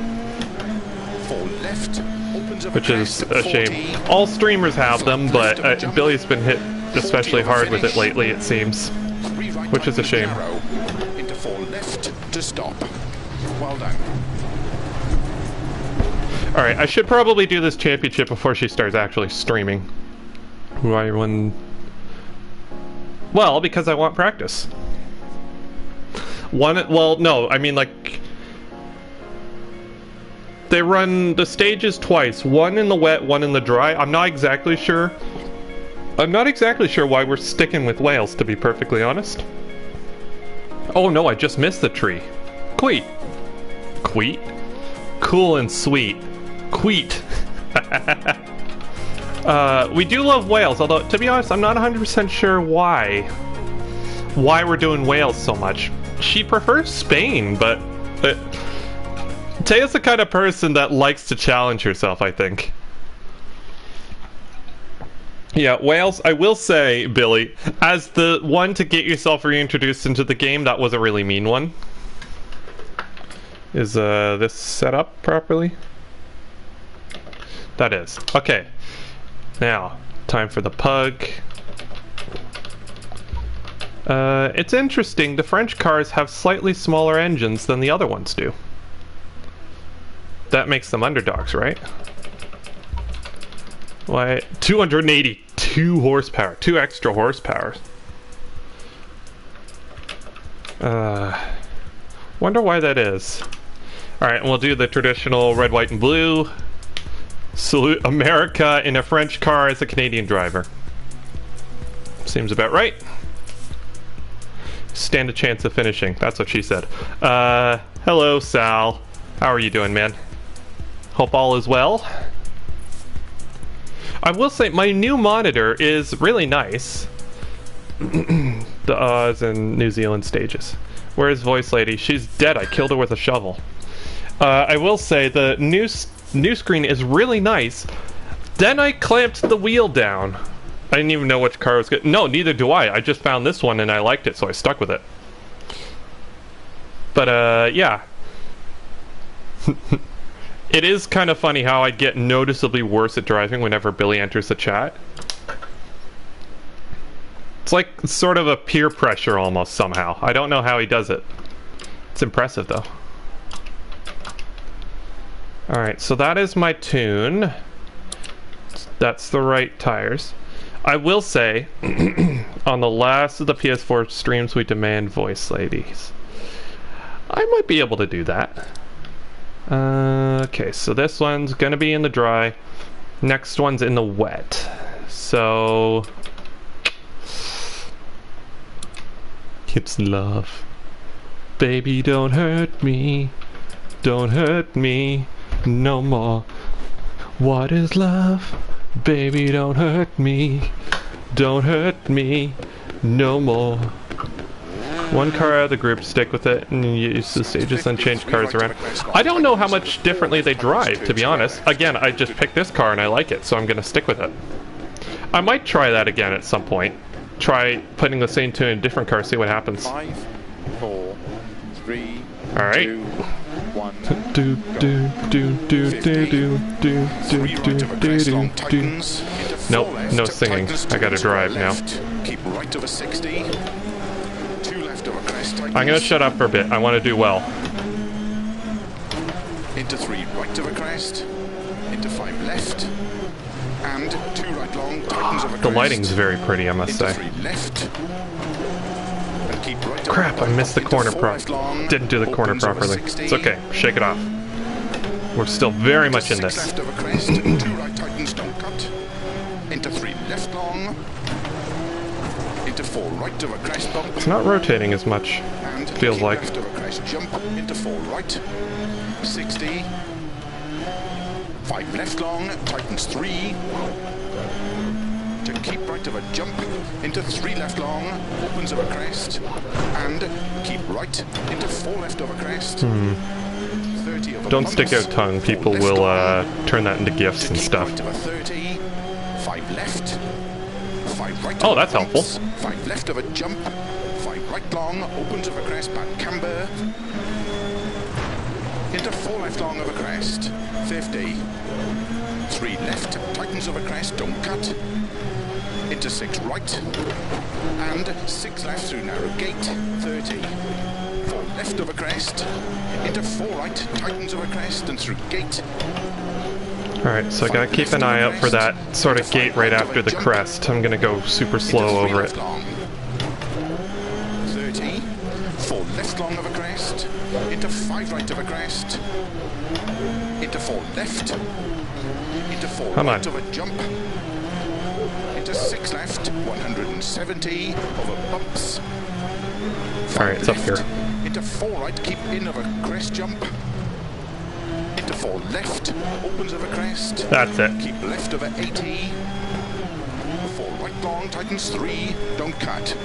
4 left. Opens of a which is crest, a 40. shame. All streamers have them, but Billy's been hit especially hard with it lately, it seems, 3 right which is a tightens shame. narrow. Into 4 left to stop. Well done. Alright, I should probably do this championship before she starts actually streaming. Why when... Well, because I want practice. Well, no, I mean, like... They run the stages twice. One in the wet, one in the dry. I'm not exactly sure. I'm not exactly sure why we're sticking with Wales, to be perfectly honest. Oh no, I just missed the tree. Queet. Queet? Cool and sweet. Queet. We do love Wales, although, to be honest, I'm not 100% sure why we're doing Wales so much. She prefers Spain, but Taya's the kind of person that likes to challenge herself, I think. Yeah, Wales, I will say, Billy, as the one to get yourself reintroduced into the game, that was a really mean one. Is this set up properly? That is. Okay. Now, time for the pug. It's interesting, the French cars have slightly smaller engines than the other ones do. That makes them underdogs, right? Why? 282 horsepower. 2 extra horsepower. Wonder why that is. Alright, we'll do the traditional red, white, and blue. Salute America in a French car as a Canadian driver. Seems about right. Stand a chance of finishing. That's what she said. Hello, Sal. How are you doing, man? Hope all is well. I will say my new monitor is really nice. The Oz and New Zealand stages. Where's Voice Lady? She's dead. I killed her with a shovel. I will say the new screen is really nice. Then I clamped the wheel down. I didn't even know which car was good. No, neither do I. I just found this one and I liked it, so I stuck with it. But yeah. It is kind of funny how I get noticeably worse at driving whenever Billy enters the chat. It's like sort of a peer pressure almost somehow. I don't know how he does it. It's impressive though. Alright, so that is my tune. That's the right tires. I will say, on the last of the PS4 streams we demand voice ladies. I might be able to do that. Okay, so this one's gonna be in the dry. Next one's in the wet. So... It's love. Baby, don't hurt me. Don't hurt me no more. What is love? Baby, don't hurt me. Don't hurt me no more. One car out of the group, stick with it, and use the stages and change cars around. I don't know how much differently they drive, to be honest. Again, I just picked this car and I like it, so I'm gonna stick with it. I might try that again at some point. Try putting the same tune in a different car, see what happens. 5, 4, 3, Alright. 2, 1. Do do do do do do do do do do do. Nope, no singing. I gotta drive now. Keep right over 60. 2 left over crest. I'm gonna shut up for a bit. I want to do well. Into 3 right over crest. Into 5 left. And 2 right long. Tightens over crest. The lighting's very pretty, I must say. Into 3 left. And keep right over Crap, I missed the corner didn't do the corner Opens over properly. 60. It's okay, shake it off. We're still very much in 6 this. left over crest. 2 right tightens, don't cut. Into 3 left long. Into 4 right over crest bump. It's not rotating as much, And feels keep like. left over crest jump. Into 4 right. 60. 5 left long. Tightens 3. To keep right over jump. Into 3 left long. Opens over crest. And keep right. Into 4 left over crest. 30 over Don't bumps. stick out tongue, people 4 left will long. turn that into To gifs and keep stuff. right over 30. 5 left. 5 right Oh, over that's helpful. bumps. 5 left over jump. 5 right long. Opens over crest. Back camber. Into 4 left long over crest. 50. 3 left, tightens over crest, don't cut. Into 6 right, and 6 left through narrow gate, 30. 4 left over crest, into 4 right, tightens over crest, and through gate. Alright, so I gotta keep an eye out for that sort of gate right after the crest. I'm gonna go super slow over it. 30, 4 left long over crest, into 5 right over crest, into 4 left, into 4 right over jump, into 6 left, 170 over bumps. Alright, it's up here. Into 4 right, keep in over crest jump. Into 4 left, opens over crest. That's it. Keep left over 80. 4 right long, tightens 3, don't cut.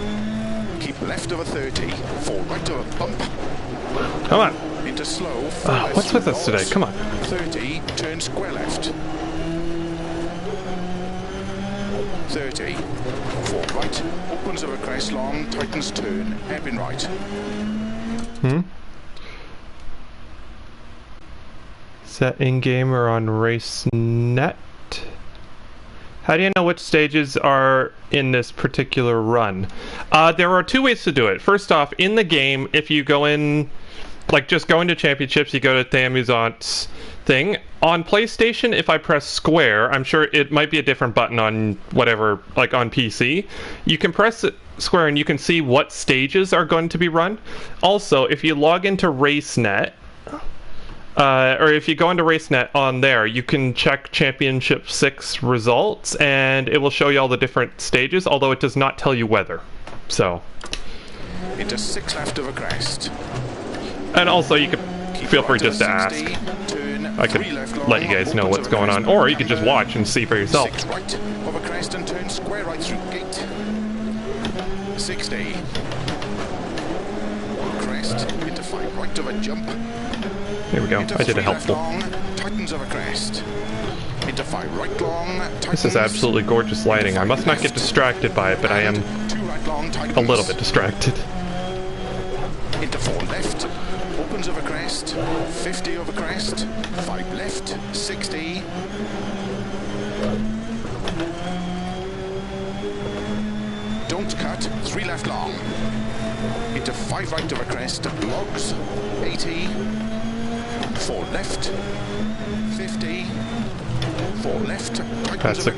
Keep left over 30. 4 right over bump. Come on. Into slow. What's with us today? Come on. 30, turn square left. 30. 4 right, opens over crest long, tightens turn, hairpin right. Set in-game or on race net? How do you know which stages are in this particular run? There are 2 ways to do it. First off, in the game, if you go in, like just go into championships, you go to Theamusante's thing. On PlayStation, if I press square, I'm sure it might be a different button on whatever, like on PC. You can press square and you can see what stages are going to be run. Also, if you log into RaceNet, or if you go into RaceNet on there, you can check Championship 6 results, and it will show you all the different stages, although it does not tell you weather. So. Into 6 left over crest. And also, you can feel free just to ask. I could let you guys know what's going on, or you could just watch and see for yourself. 6 right over crest and turn square right through gate. 60. Crest into 5 right over jump. There we go. I did a helpful. Tightens over crest. Into 5 right long. This is absolutely gorgeous lighting. I must not get distracted by it, but I am a little bit distracted. Into 4 left. Opens over crest. 50 over crest. 5 left. 60. Don't cut. 3 left long. Into 5 right over crest. Logs. 80. 4 left, 50, 4 left, that's a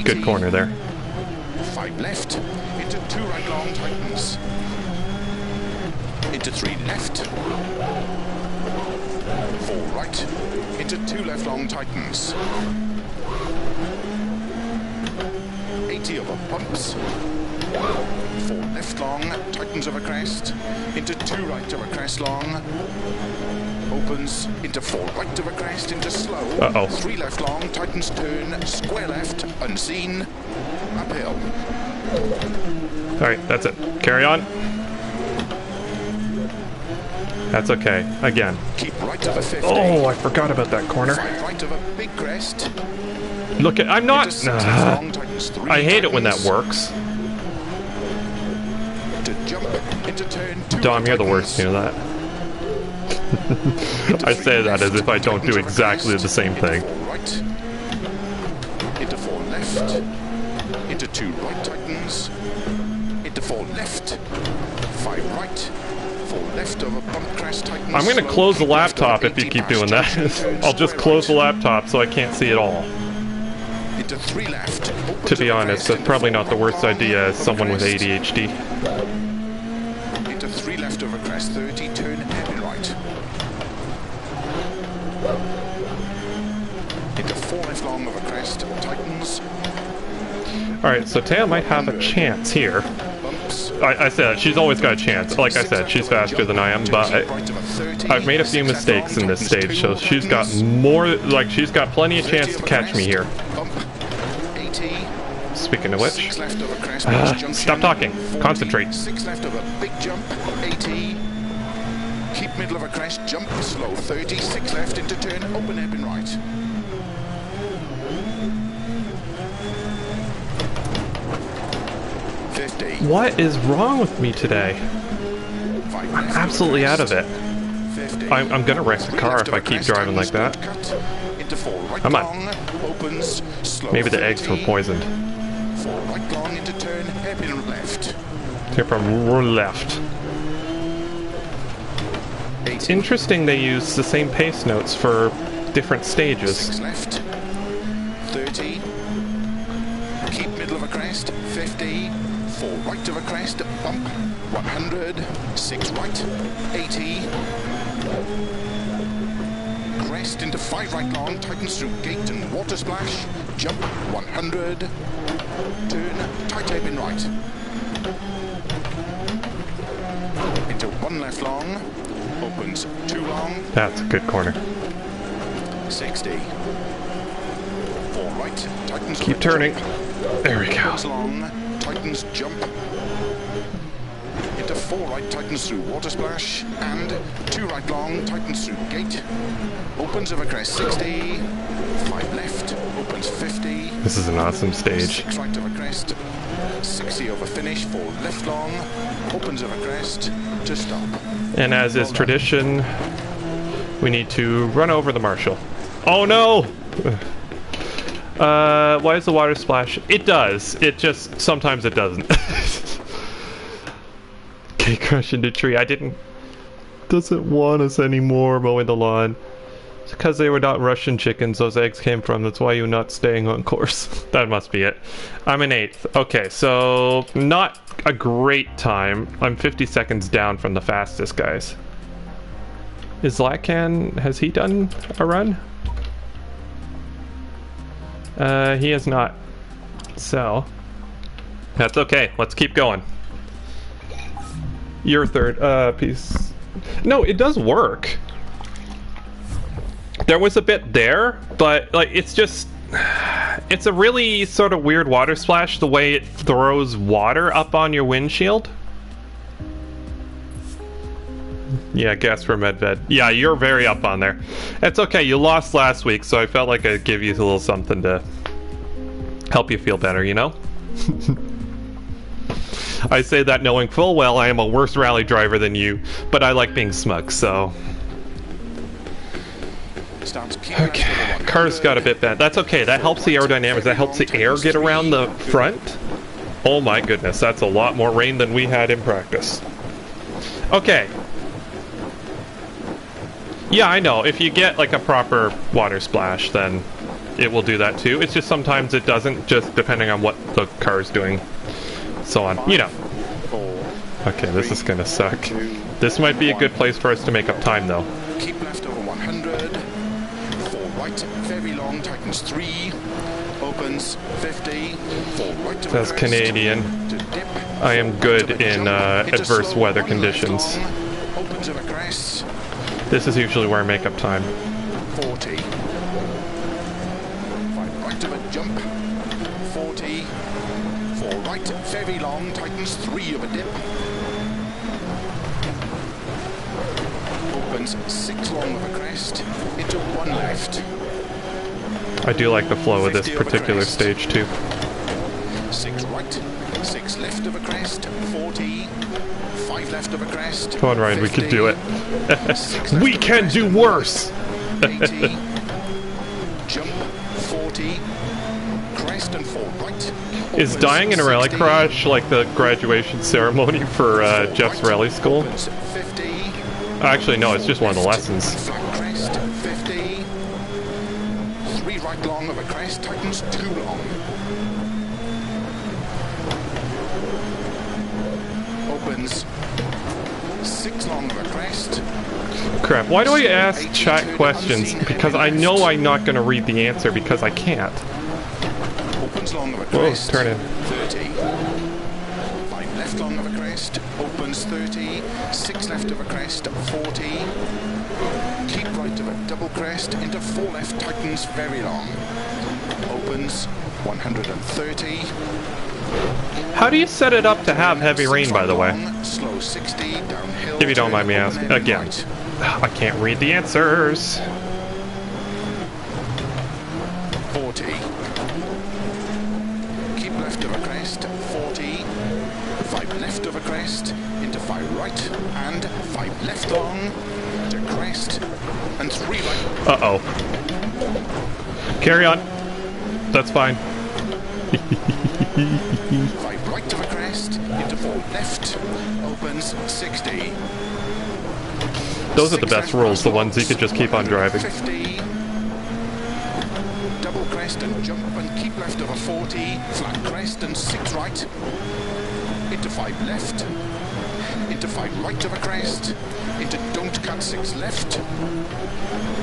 good corner there. 5 left, into 2 right long, tightens, into 3 left, 4 right, into 2 left long, tightens, 80 over bumps, 4 left long, tightens over crest, into 2 right over crest long, opens into 4 right over crest, into slow. 3 left long, tightens turn, square left, unseen, uphill. Alright, that's it. Carry on. That's okay. Again. Keep right over 50. Oh, I forgot about that corner. 5 right over big crest. Look at, I'm not. Long, tightens 3, I hate it when that works. To jump, into turn 2. Dom, you're the worst, you know that. I say that as if I don't do exactly the same thing. Right. Into 4 left. Into 2 right, tightens. Into 4 left. 5 right. 4 left over bump crest, tightens. I'm going to close the laptop if you keep doing that. I'll just close the laptop so I can't see it all. Into 3 left. To be honest, that's probably not the worst idea as someone with ADHD. Into 3 left over crest, 30, turn hairpin right. Into 4 left long over crest, tightens. Alright, so Taya might have a chance here. I said, she's always got a chance. Like I said, she's faster than I am, but I've made a few mistakes in this stage, so she's got more, like, she's got plenty of chance to catch me here. Speaking of which, stop talking. Concentrate. 6 left over big jump, 80. Keep middle of a crest, jump slow, 30. 6 left into turn, open hairpin right. What is wrong with me today? I'm absolutely out of it. I'm gonna wreck the car if I keep driving like that. into 4 right Come on. long, opens, slow Maybe the 30, eggs were poisoned. 4 right long into turn, hairpin left. Here from left. 80, It's interesting they use the same pace notes for different stages. 6 left, 30, keep middle of a crest, 50, 4 right of a crest, bump, 100, 6 right, 80, crest into 5 right long, tightens through gate and water splash, jump, 100, turn, tight hairpin right, into 1 left long, opens 2 long, That's a good corner. 60, 4 right, tightens Keep over turning. jump, There we go. opens long, tightens jump, into 4 right, tightens through water splash, and 2 right long, tightens through gate, opens over crest 60, 5 left, opens 50, This is an awesome stage. 6 right over crest, 60 over finish, 4 left long, opens over crest, to stop. And as is tradition, we need to run over the marshal. Oh no! Why does the water splash? It does. It just, sometimes it doesn't. Okay, crash into tree. Doesn't want us anymore mowing the lawn. It's because they were not Russian chickens those eggs came from. That's why you're not staying on course. That must be it. I'm in 8th. Okay, so not a great time. I'm 50 seconds down from the fastest guys. Is Latcan, has he done a run? He has not. So, that's okay. Let's keep going. You're 3rd. Piece. No, it does work. There was a bit there, but like it's just... It's a really sort of weird water splash, the way it throws water up on your windshield. Yeah, guess for Medved. Yeah, you're very up on there. It's okay, you lost last week, so I felt like I'd give you a little something to help you feel better, you know? I say that knowing full well I am a worse rally driver than you, but I like being smug, so... Okay, car's got a bit bent. That's okay, that helps the aerodynamics, that helps the air get around the front. Oh my goodness, that's a lot more rain than we had in practice. Okay. Yeah, I know. If you get like a proper water splash, then it will do that too. It's just sometimes it doesn't, just depending on what the car's doing. So on, you know. Okay, this is gonna suck. This might be a good place for us to make up time though. Keep left over 100, 4 right, very long, tightens 3, opens 50, 4 right to That's crest, Canadian. to dip, I am good to the in jump, into adverse slow, weather 1 left conditions. long, opens over crest, This is usually where I make up time. 40, 5 right of a jump, 40, 4 right, very long, tightens 3 of a dip, opens 6 long of a crest, into 1 left, I do like the flow of this 50 over particular crest. stage too. 6 right, 6 left of a crest, 40, 5 left of a crest. Come on, Ryan, we can do it. 6 left We of a can crest, do worse! 80, jump, 40, crest and 4 right. Is opens dying in a rally 60, crash like the graduation ceremony for 4 Jeff's right, rally school? opens 50, Actually, no, it's just one of the lessons. flat crest, 50, 3 right long of a crest, tightens 2 long. Opens 6 long of a crest. Crap, why do I ask chat questions? Because I know I'm not going to read the answer because I can't. Opens long of a Whoa, crest. turn in. 30. 5 left long of a crest. Opens 30. 6 left of a crest. 40. Keep right of a double crest. Into 4 left. Tightens very long. Opens 130. How do you set it up to have heavy rain, by the way? Long, slow 60. Downhill. If you don't mind me turn, asking. open Again, right. I can't read the answers. 40. Keep left of a crest. 40. 5 left of a crest. Into 5 right. And 5 left long. To crest. And 3 right. Uh-oh. Carry on. That's fine. 5 right of a crest, into 4 left, opens 60. Those are the 6 best left rules, the crest ones you could just keep on driving. 50. Double crest and jump and keep left of a 40. Flat crest and 6 right. Into 5 left. Into 5 right of a crest. Into don't cut 6 left.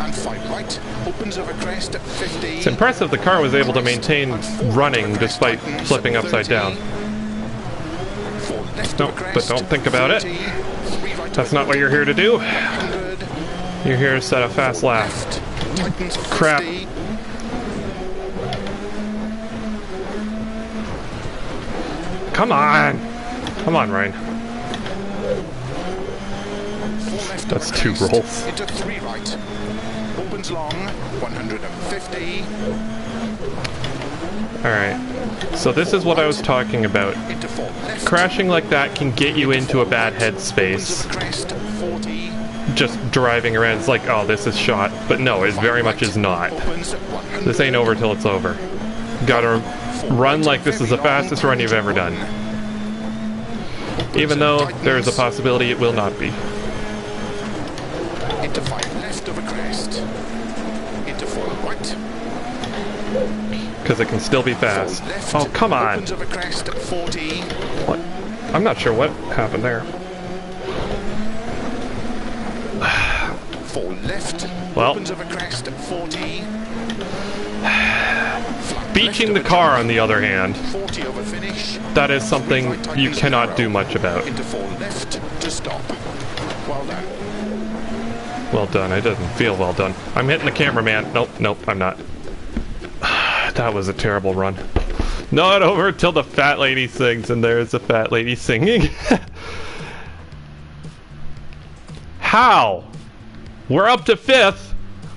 And 5 right. Opens of a crest at 50. It's impressive the car was able to maintain running despite flipping upside down. 4 left No, of a crest, but don't think about it. 30, 3 right That's of not what you're here to do. 100. You're here to set a fast lap. Left. Tightens 50. Crap. Come on! Come on, Ryan. 4 left That's of a 2 crest, rolls. Into 3 right. Opens long. 150. Alright. So this is what I was talking about. Into 4 left. Crashing like that can get you into a bad Opens headspace. of a crest. 40. Just driving around, it's like, oh, this is shot. But no, it very much is not. Opens 100. This ain't over till it's over. Gotta run like this is the fastest run you've ever done. Even though there is a possibility it will not be. Into 5 left of a crest. Into 4 right. Because it can still be 4 fast. left. Oh, come on! Opens of a crest at 40. What? I'm not sure what happened there. 4 left. Well. Opens of a crest at 40. Beaching the car, on the other hand, 40 over finish. that is something you cannot do much about. Into 4 left to stop. Well done. Well done. It doesn't feel well done. I'm hitting the camera, man. Nope, nope, I'm not. That was a terrible run. Not over till the fat lady sings, and there's a fat lady singing. How? We're up to 5th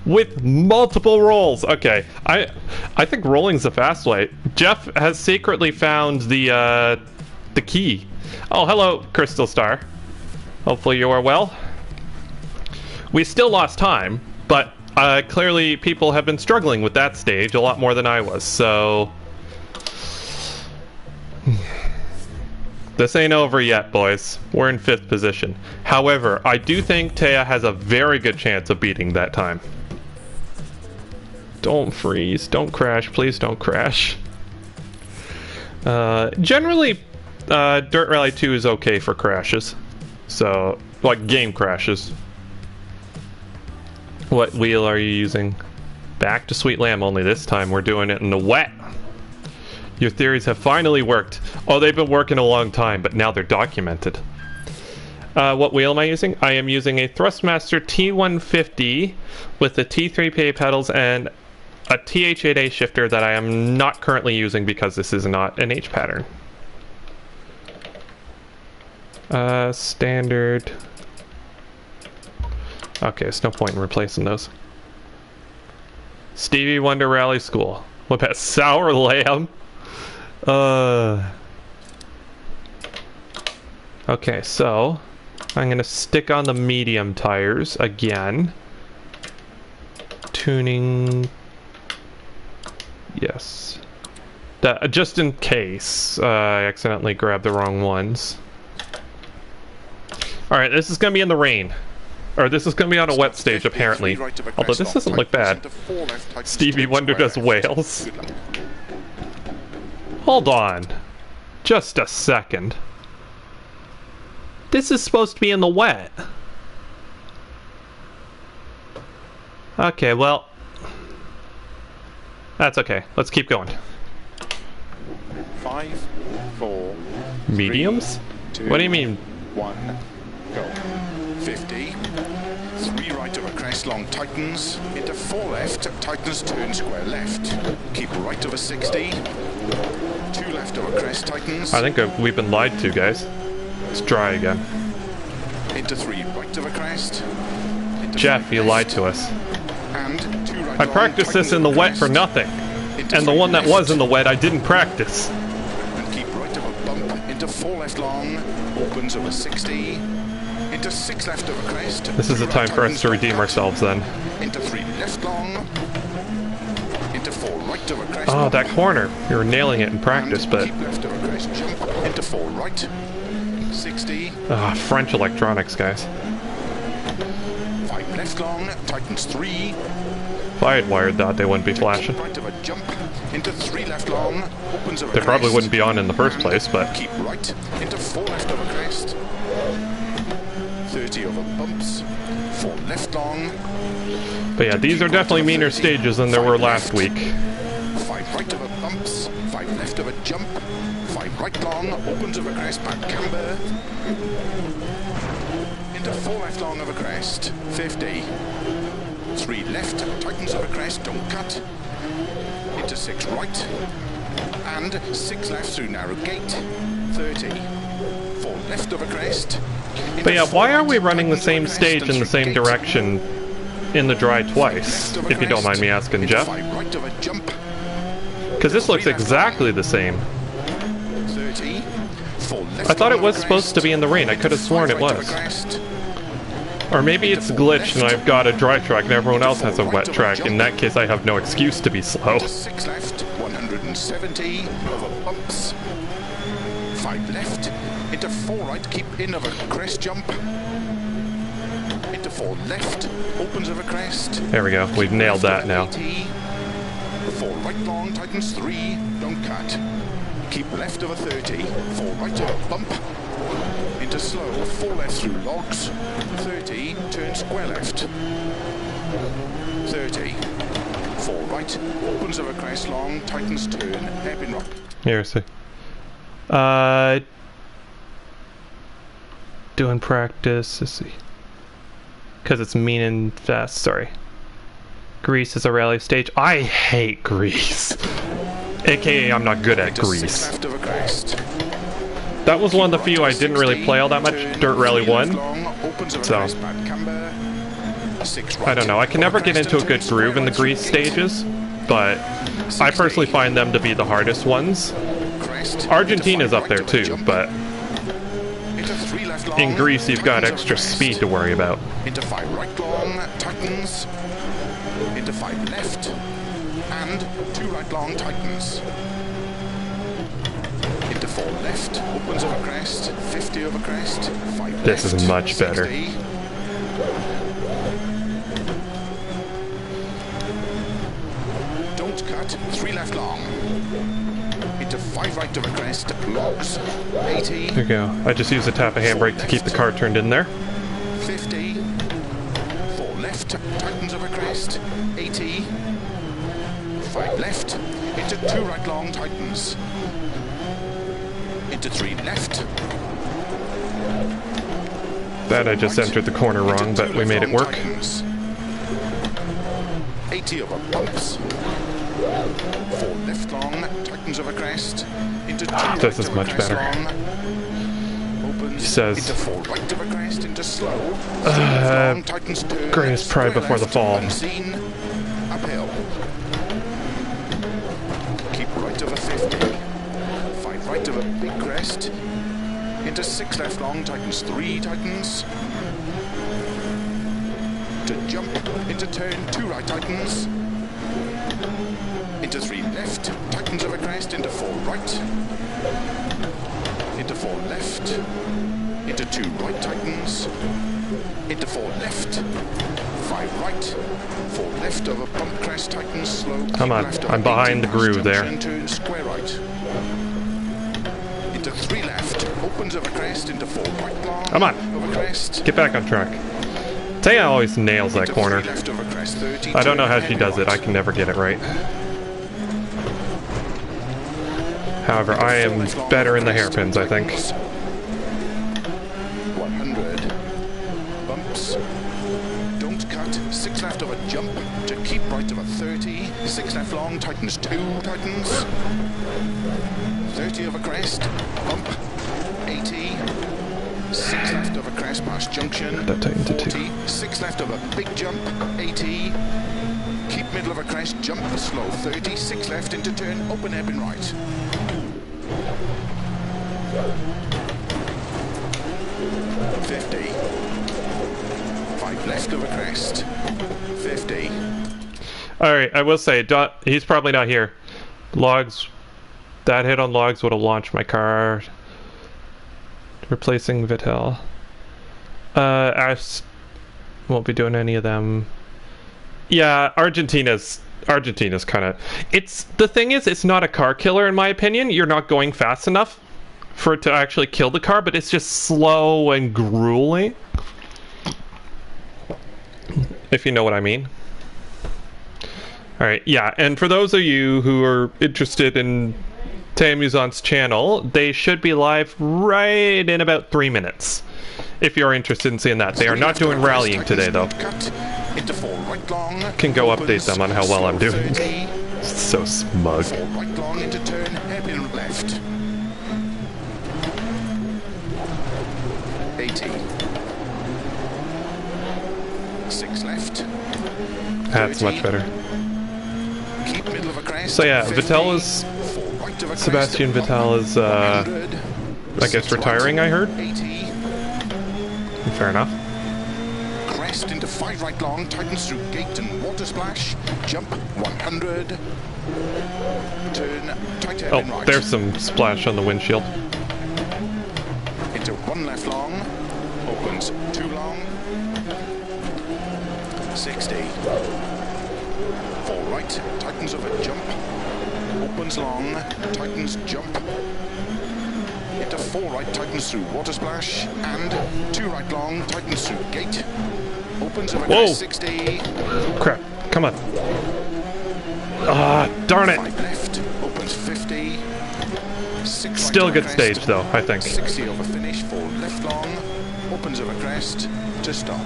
with multiple rolls. Okay, I think rolling's the fast way. Jeff has secretly found the key. Oh, hello, Crystal Star. Hopefully you are well. We still lost time, but clearly people have been struggling with that stage a lot more than I was, so... This ain't over yet, boys. We're in 5th position. However, I do think Taya has a very good chance of beating that time. Don't freeze. Don't crash. Please don't crash. Generally, Dirt Rally 2 is okay for crashes. So, like game crashes. What wheel are you using? Back to Sweet Lamb, only this time we're doing it in the wet. Your theories have finally worked. Oh, they've been working a long time, but now they're documented. What wheel am I using? I am using a Thrustmaster T150 with the T3PA pedals and a TH8A shifter that I am not currently using because this is not an H pattern. Standard. Okay, there's no point in replacing those. Stevie Wonder Rally School. What about Sour Lamb? Okay, so I'm gonna stick on the medium tires again. Tuning. Yes. That, just in case I accidentally grabbed the wrong ones. Alright, this is gonna be in the rain. Or this is gonna be on a wet stage, apparently. Although this doesn't look bad. Stevie Wonder does whales. Hold on. Just a second. This is supposed to be in the wet. Okay, well... That's okay. Let's keep going. 5, 4, Mediums? 2, What do you mean? 1, go. 50. 3 right over crest long tightens. Into 4 left, tightens turn square left. Keep right over 60. 2 left over crest tightens. I think we've been lied to, guys. Let's try again. Into 3 right over crest. Into Jeff, 5 you left. lied to us. And 2 right I long, practiced this tightens in the over wet for crest. nothing. Into And the 3 one that left. was in the wet, I didn't practice. And keep right over bump. Into 4 left long. Opens over 60. Into 6 left over crest. This is the 2 time right for us to tightens, redeem cut. ourselves then. Into 3 left long. right of a crest. Oh, that corner. You were nailing it in practice, but... Keep left of a crest, jump into 4 right. 60. French electronics, guys. 5 left long, tightens 3. If I had wired that, they wouldn't be flashing. Right of a jump into 3 left long, opens of a They probably crest. wouldn't be on in the first place, but... Keep right into 4 left of a crest. 30 over bumps. 4 left long. But yeah, these are definitely meaner stages than there were last week. 5 right of a bumps. 5 left of a jump. 5 right long, opens of a crest, back camber. Into 4 left long of a crest. 50. 3 left, tightens of a crest, don't cut. Into 6 right. And 6 left through narrow gate. 30. 4 left of a crest. But yeah, why are we running the same stage in the same direction in the dry twice, if you don't mind me asking, Jeff? Because this looks exactly the same. I thought it was supposed to be in the rain. I could have sworn it was. Or maybe it's glitched and I've got a dry track and everyone else has a wet track. In that case, I have no excuse to be slow. 6 left, 170 over bumps. 5 left, into 4 right, keep in of a crest jump. Into 4 left, opens of a crest. There we go. We've nailed that now. 4 right long, tightens 3, don't cut. Keep left of a 30, 4 right of a bump. Into slow, 4 left through logs. 30, turn square left. 30, 4 right, opens of a crest long, tightens turn, hairpin rock. Here, see. Doing practice, let's see. Because it's mean and fast, sorry. Greece is a rally stage. I hate Greece. AKA, I'm not good at Greece. That was one of the few I didn't really play all that much, Dirt Rally 1. So, I don't know, I can never get into a good groove in the Greece stages, but I personally find them to be the hardest ones. Argentina's up there too, but in Greece you've got extra speed to worry about. Into 5 right long, tightens. Into 5 left. And 2 right long, tightens. Into 4 left, opens over crest, 50 over crest. 5 this left, is much better. 60. Don't cut, 3 left long. Into 5 right of a crest, logs, 80. There you go. I just use a tap of handbrake to keep the car turned in there. 50. 4 left, tightens of a crest, 80. 5 left, into 2 right long, tightens. Into 3 left. That I just entered the corner wrong, but we made it work. 80 over bumps. 4 left long, tightens over crest. Into 2 this right is over much crest better. long. Opens He says, into 4 right over crest, into slow. 3 left long, tightens turn. greatest pride square before the left, fall. unseen, uphill. Keep right over 50. 5 right over big crest. Into 6 left long, tightens 3, tightens. To jump, into turn 2 right, tightens. Into 3 left, tightens over crest, into 4 right. Into 4 left. Into 2 right, tightens. Into 4 left. 5 right. 4 left over bump crest, tightens, slow. Come on, Left over I'm behind the 18, groove there. junction, turn square right. Into 3 left, opens over crest, into 4 right long. Come on. Over crest. Get back on track. Taya always nails that Into corner. 3 left over crest, 30, I don't know how turn she does it. I can never get it right. However, I am better in the hairpins, I think. 100. Bumps. Don't cut. 6 left of a jump. To keep right of a 30. 6 left long. Tightens 2. Tightens. 30 of a crest. Bump. 80. 6 left of a crest past junction. That tightened to 2. 40. 6 left of a big jump. 80. Keep middle of a crest. Jump slow. 30. 6 left into turn. Open hairpin right. 50. 5 left of a crest. 50. Alright, I will say, he's probably not here. Logs, that hit on logs would have launched my car. Replacing Vittel. Ash won't be doing any of them. Yeah, Argentina's kind of... The thing is, it's not a car killer in my opinion. You're not going fast enough for it to actually kill the car, but it's just slow and grueling. If you know what I mean. Alright, yeah, and for those of you who are interested in Theamusante's channel, they should be live right in about 3 minutes. If you're interested in seeing that. They are not doing rallying today, though. Can go update them on how well I'm doing. So smug. 80. 6 left. That's much better. Keep middle of a crest. So yeah, Vittel is... Sebastian Vettel is, I guess retiring, I heard. 80. Fair enough. Crest into 5 right long, tightens through gate and water splash. Jump 100. Turn tight hairpin right. There's some splash on the windshield. Into 1 left long, opens 2 long. 60. 4 right, tightens over jump. Opens long, tightens jump. Into 4 right, tightens through water splash. And 2 right long, tightens through gate. Opens over crest 60. Crap, come on. Ah, darn it. 5 left, opens 50. 6 Still a right good crest, stage though, I think. 60 over finish, 4 left long. Opens over crest to stop.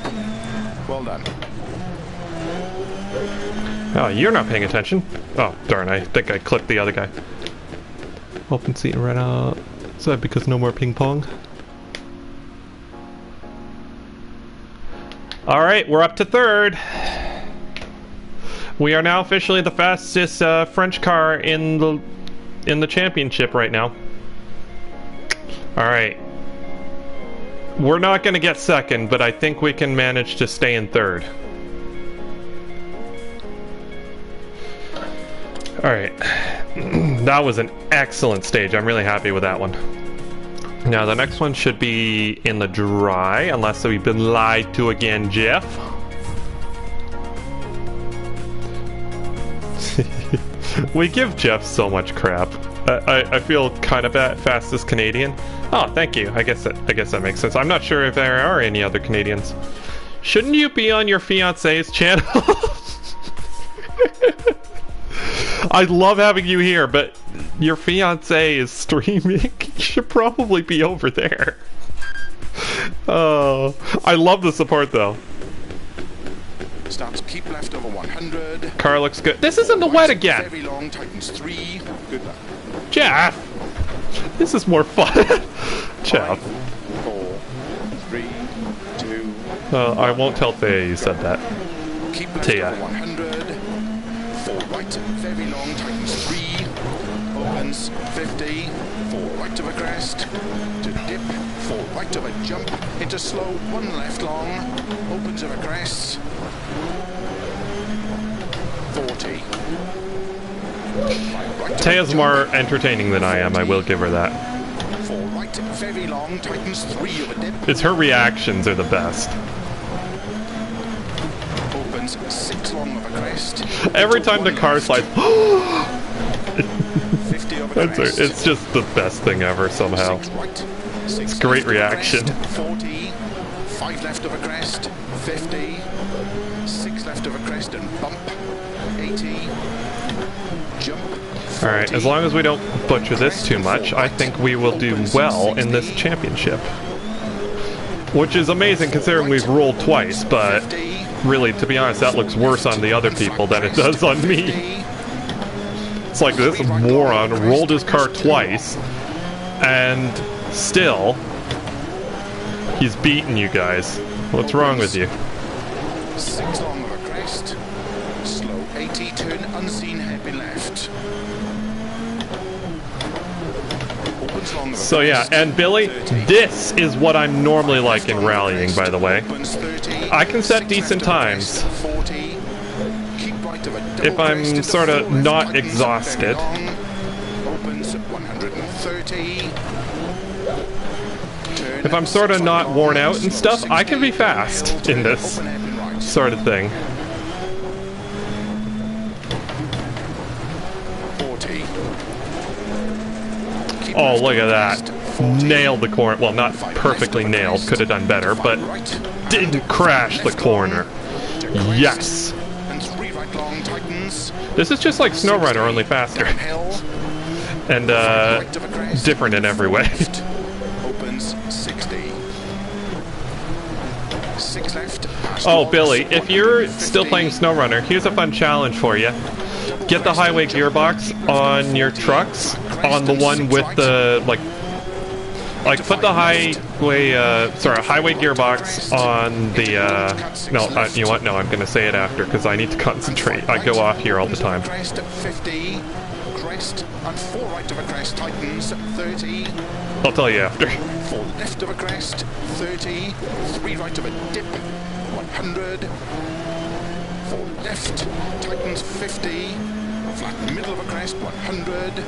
Well done. Oh, you're not paying attention. Oh, darn, I think I clipped the other guy. Open seat and right out. Is that because no more ping pong? Alright, we're up to 3rd. We are now officially the fastest French car in the championship right now. Alright. We're not going to get 2nd, but I think we can manage to stay in 3rd. Alright, that was an excellent stage. I'm really happy with that one. Now the next one should be in the dry, unless we've been lied to again, Jeff. We give Jeff so much crap. I feel kind of bad, fastest Canadian. Oh, thank you. I guess that makes sense. I'm not sure if there are any other Canadians. Shouldn't you be on your fiance's channel? I love having you here, but your fiance is streaming. You should probably be over there. Oh, I love the support though. Starts keep left over 100. Car looks good. This isn't the wet again. Very long, tightens 3. Good luck. Jeff, this is more fun. Jeff. 4, 3, 2. I won't tell Thea you said that. Keep left Thea. over 100. 4 right, very long, tightens 3. Opens 50. 4 right of a crest. To dip. 4 right of a jump. Into slow. 1 left long. Opens of a crest. 40. Taya's more entertaining than I am, I will give her that. 4 right, very long, tightens 3 of a dip. It's her reactions are the best. Opens 6 long of a crest. Every time the car slides, 50 of a crest. it's just the best thing ever somehow. 6 right, 6 It's great left of a reaction. crest, 40. 5 left of a crest. 50. 6 left of a crest and bump. 80. Jump. 40. Alright, as long as we don't butcher this too much, I think we will do well in this championship. Which is amazing considering we've rolled twice, but really, to be honest, that looks worse on the other people than it does on me. It's like this moron rolled his car twice, and still, he's beaten you guys. What's wrong with you? 6 long of a crest. Slow 80, turn unseen, hairpin left. Opens long of a So yeah, crest, and Billy, 30. this is what I'm normally like in rallying, by the way. Opens 30, I can set 6 decent left of a times. crest, 40. Keep right if I'm sort of not exhausted. Opens at 130. If I'm sort of not worn out and stuff, I can be fast in this sort of thing. 40. Oh, look at that. Nailed the corner. Well, not perfectly nailed. Could have done better, but didn't crash the corner. Yes. This is just like SnowRunner, only faster. And different in every way. Opens 60. 6 left. Oh, Billy, if you're still playing SnowRunner, here's a fun challenge for you. Get the highway gearbox on your trucks, on the one with the, like put the highway gearbox on the, no, you know what, no, I'm gonna say it after, because I need to concentrate. I go off here all the time. Crest at 50. Crest and 4 right of a crest tightens at 30. I'll tell you after. 4 left of a crest, 30. 3 right of a dip, 100. 4 left, tightens 50. Flat middle of a crest, 100.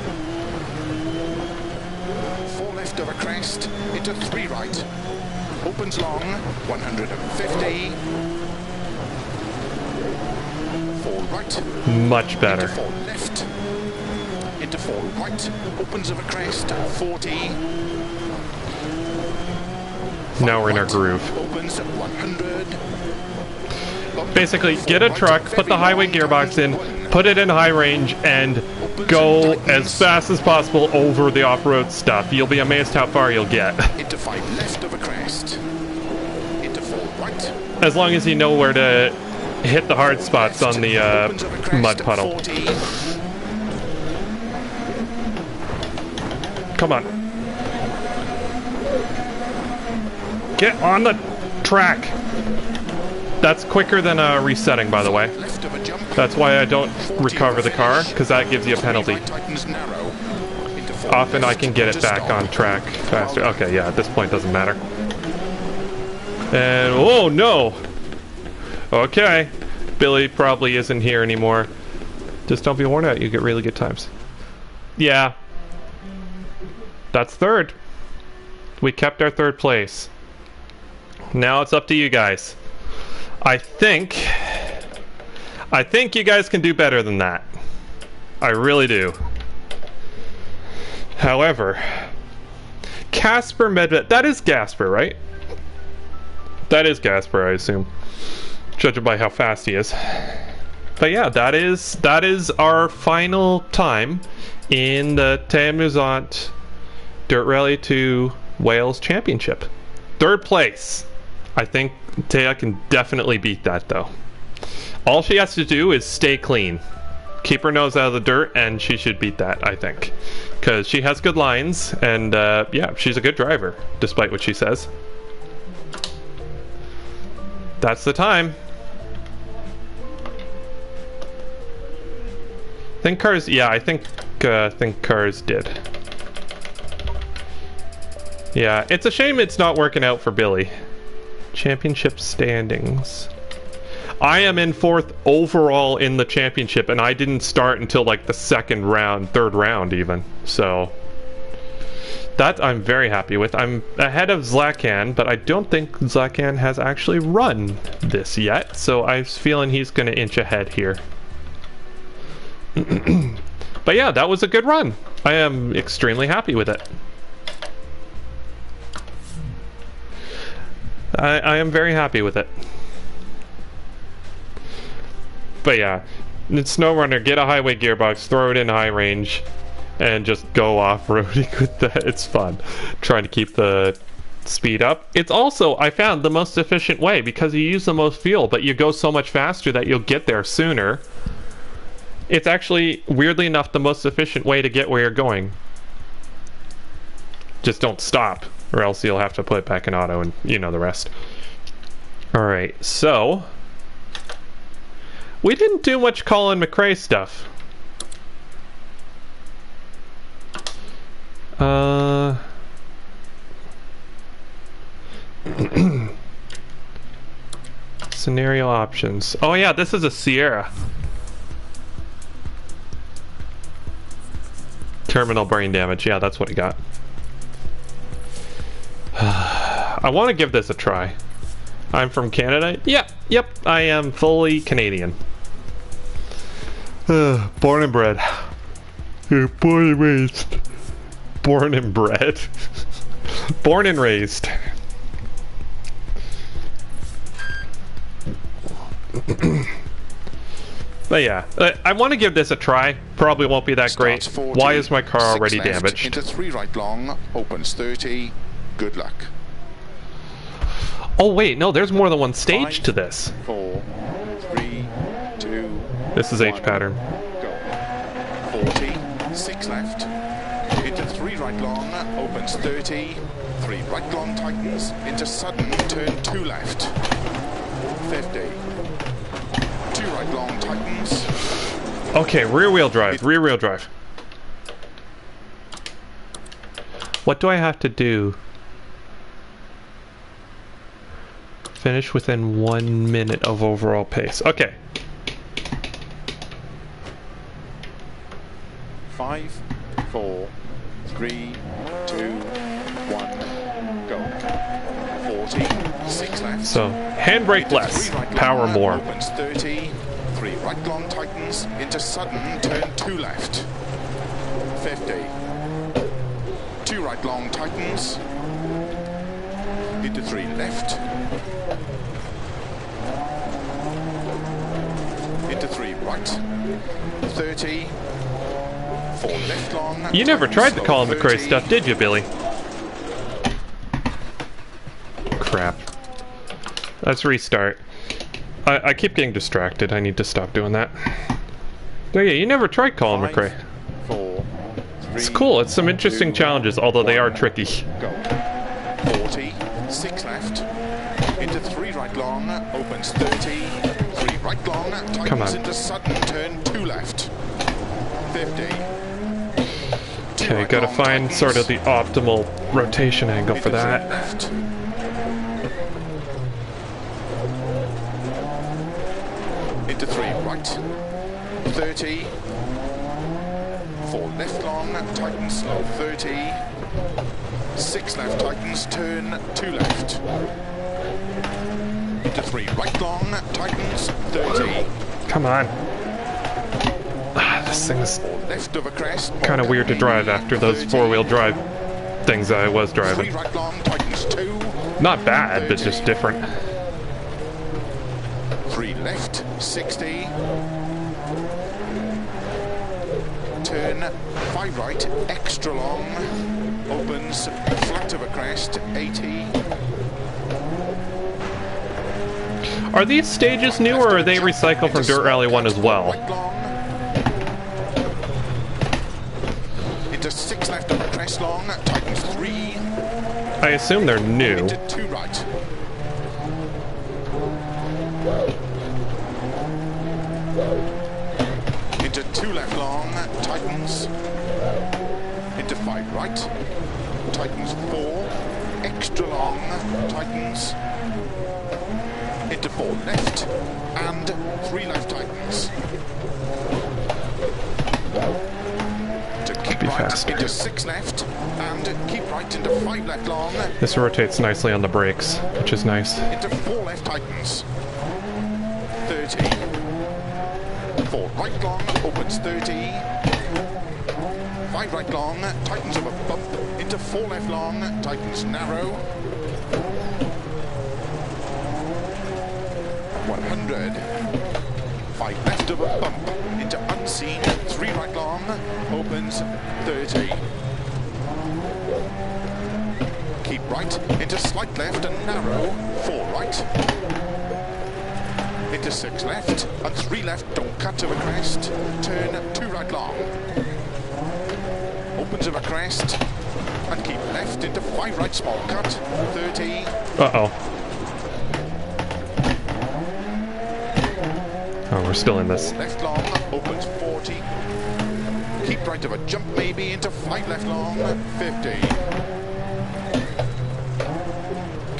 4 left of a crest, into 3 right. Opens long, 150. 4 right. Much better. Into 4 left. Into 4 right. Opens of a crest, 40. Now we're in our groove. Opens at 100. Basically, get a truck, put the highway gearbox in, put it in high range, and go as fast as possible over the off-road stuff. You'll be amazed how far you'll get. Into 5 left of a crest. Into 4 right. As long as you know where to hit the hard spots on the mud puddle. 40. Come on. Get on the track. That's quicker than resetting, by the way. Left of a jump. That's why I don't recover the car, because that gives you a penalty. Tightens narrow. Into 4 Often I left. can get it Into back stop. on track faster. Okay, yeah, at this point doesn't matter. And, oh no! Okay. Billy probably isn't here anymore. Just don't be worn out, you get really good times. Yeah. That's third. We kept our third place. Now it's up to you guys. I think you guys can do better than that. I really do. However, Casper Medved, that is Gasper, right? That is Gasper, I assume, judging by how fast he is. But yeah, that is our final time in the Theamusante Dirt Rally 2 Wales Championship. Third place. I think Thea can definitely beat that, though. All she has to do is stay clean. Keep her nose out of the dirt, and she should beat that, I think. Because she has good lines, and yeah, she's a good driver, despite what she says. That's the time. Think Cars, yeah, I think Cars did. Yeah, it's a shame it's not working out for Billy. Championship standings. I am in 4th overall in the championship, and I didn't start until like the third round even. So that I'm very happy with. I'm ahead of Zlakan, but I don't think Zlakan has actually run this yet, so I'm feeling he's going to inch ahead here. But yeah, that was a good run. I am extremely happy with it. I am very happy with it. But yeah, in SnowRunner, get a highway gearbox, throw it in high range, and just go off-roading with that. It's fun. Trying to keep the speed up. It's also, I found, the most efficient way, because you use the most fuel, but you go so much faster that you'll get there sooner. It's actually, weirdly enough, the most efficient way to get where you're going. Just don't stop, or else you'll have to put it back in auto, and you know the rest. Alright, so we didn't do much Colin McRae stuff. Scenario options. Oh yeah, this is a Sierra. Terminal brain damage. Yeah, that's what he got. I want to give this a try. I'm from Canada. Yep, I am fully Canadian. Born and bred. Born and raised. Born and bred. Born and raised. But yeah, I want to give this a try. Probably won't be that great. 40, why is my car already left, damaged? Into 3 right long, opens 30. Good luck. Oh wait, no, there's more than one stage 5, to this. 4, 3, 2. This is 1, H pattern. Go. 40, 6 left. Into 3 right long, opens 30. 3 right long tightens. Into sudden, turn 2 left. 50. 2 right long tightens. Okay, rear wheel drive, rear wheel drive. What do I have to do? Finish within 1 minute of overall pace. Okay. 5, 4, 3, 2, 1, go. 40, 6 left. So, handbrake less, right power long, more. Opens 30, 3 right long tightens, into sudden, turn 2 left. 50. 2 right long tightens, into 3 left. Into 3 right. 30. 4 left long. You never tried the Colin McRae 30. stuff, did you, Billy? Crap. Let's restart. I keep getting distracted. I need to stop doing that. Oh yeah, you never tried Colin 5, McRae. 4, 3, It's cool. It's some interesting 2, challenges, although they are 1, tricky. Go. 40, 6 left. Into 3 right long, opens 30. 3 right long, tightens into sudden, turn 2 left. 50. Okay, right gotta long find tightens. sort of the optimal rotation angle for Into 3 that. left. Into 3 right. 30. 4 left long, tightens slow 30. 6 left tightens, turn 2 left. Into 3 right long, tightens 30. Come on. Ah, this thing's 4 left of a crest. kind of weird to drive after those 30. four-wheel drive things I was 3 driving. right long, tightens 2. Not bad, but 30. just different. 3 left, 60. Turn 5 right, extra long. Opens flat of a crest, 80. Are these stages new, or are they recycled from Dirt Rally 1 as well? Right long. Into 6 left of a crest long, tightens 3. I assume they're new. Into 2 right. Into 2 left long, tightens. Into 5 right, tightens 4. Extra long, tightens. Into 4 left, and 3 left tightens. To keep Be right, faster. into 6 left, and keep right into 5 left long. This rotates nicely on the brakes, which is nice. Into 4 left tightens. 30. 4 right long, opens 30. 5 right long, tightens of a bump. Into 4 left long, tightens narrow. 100. 5 left of a bump. Into unseen. 3 right long, opens 30. Keep right, into slight left and narrow. 4 right. Into 6 left, and 3 left, don't cut to a crest. Turn 2 right long. Opens of a crest, and keep left into 5 right, small cut, 30. Uh-oh. Oh, we're still in this. Left long, opens 40. Keep right of a jump maybe into 5 left long, 50.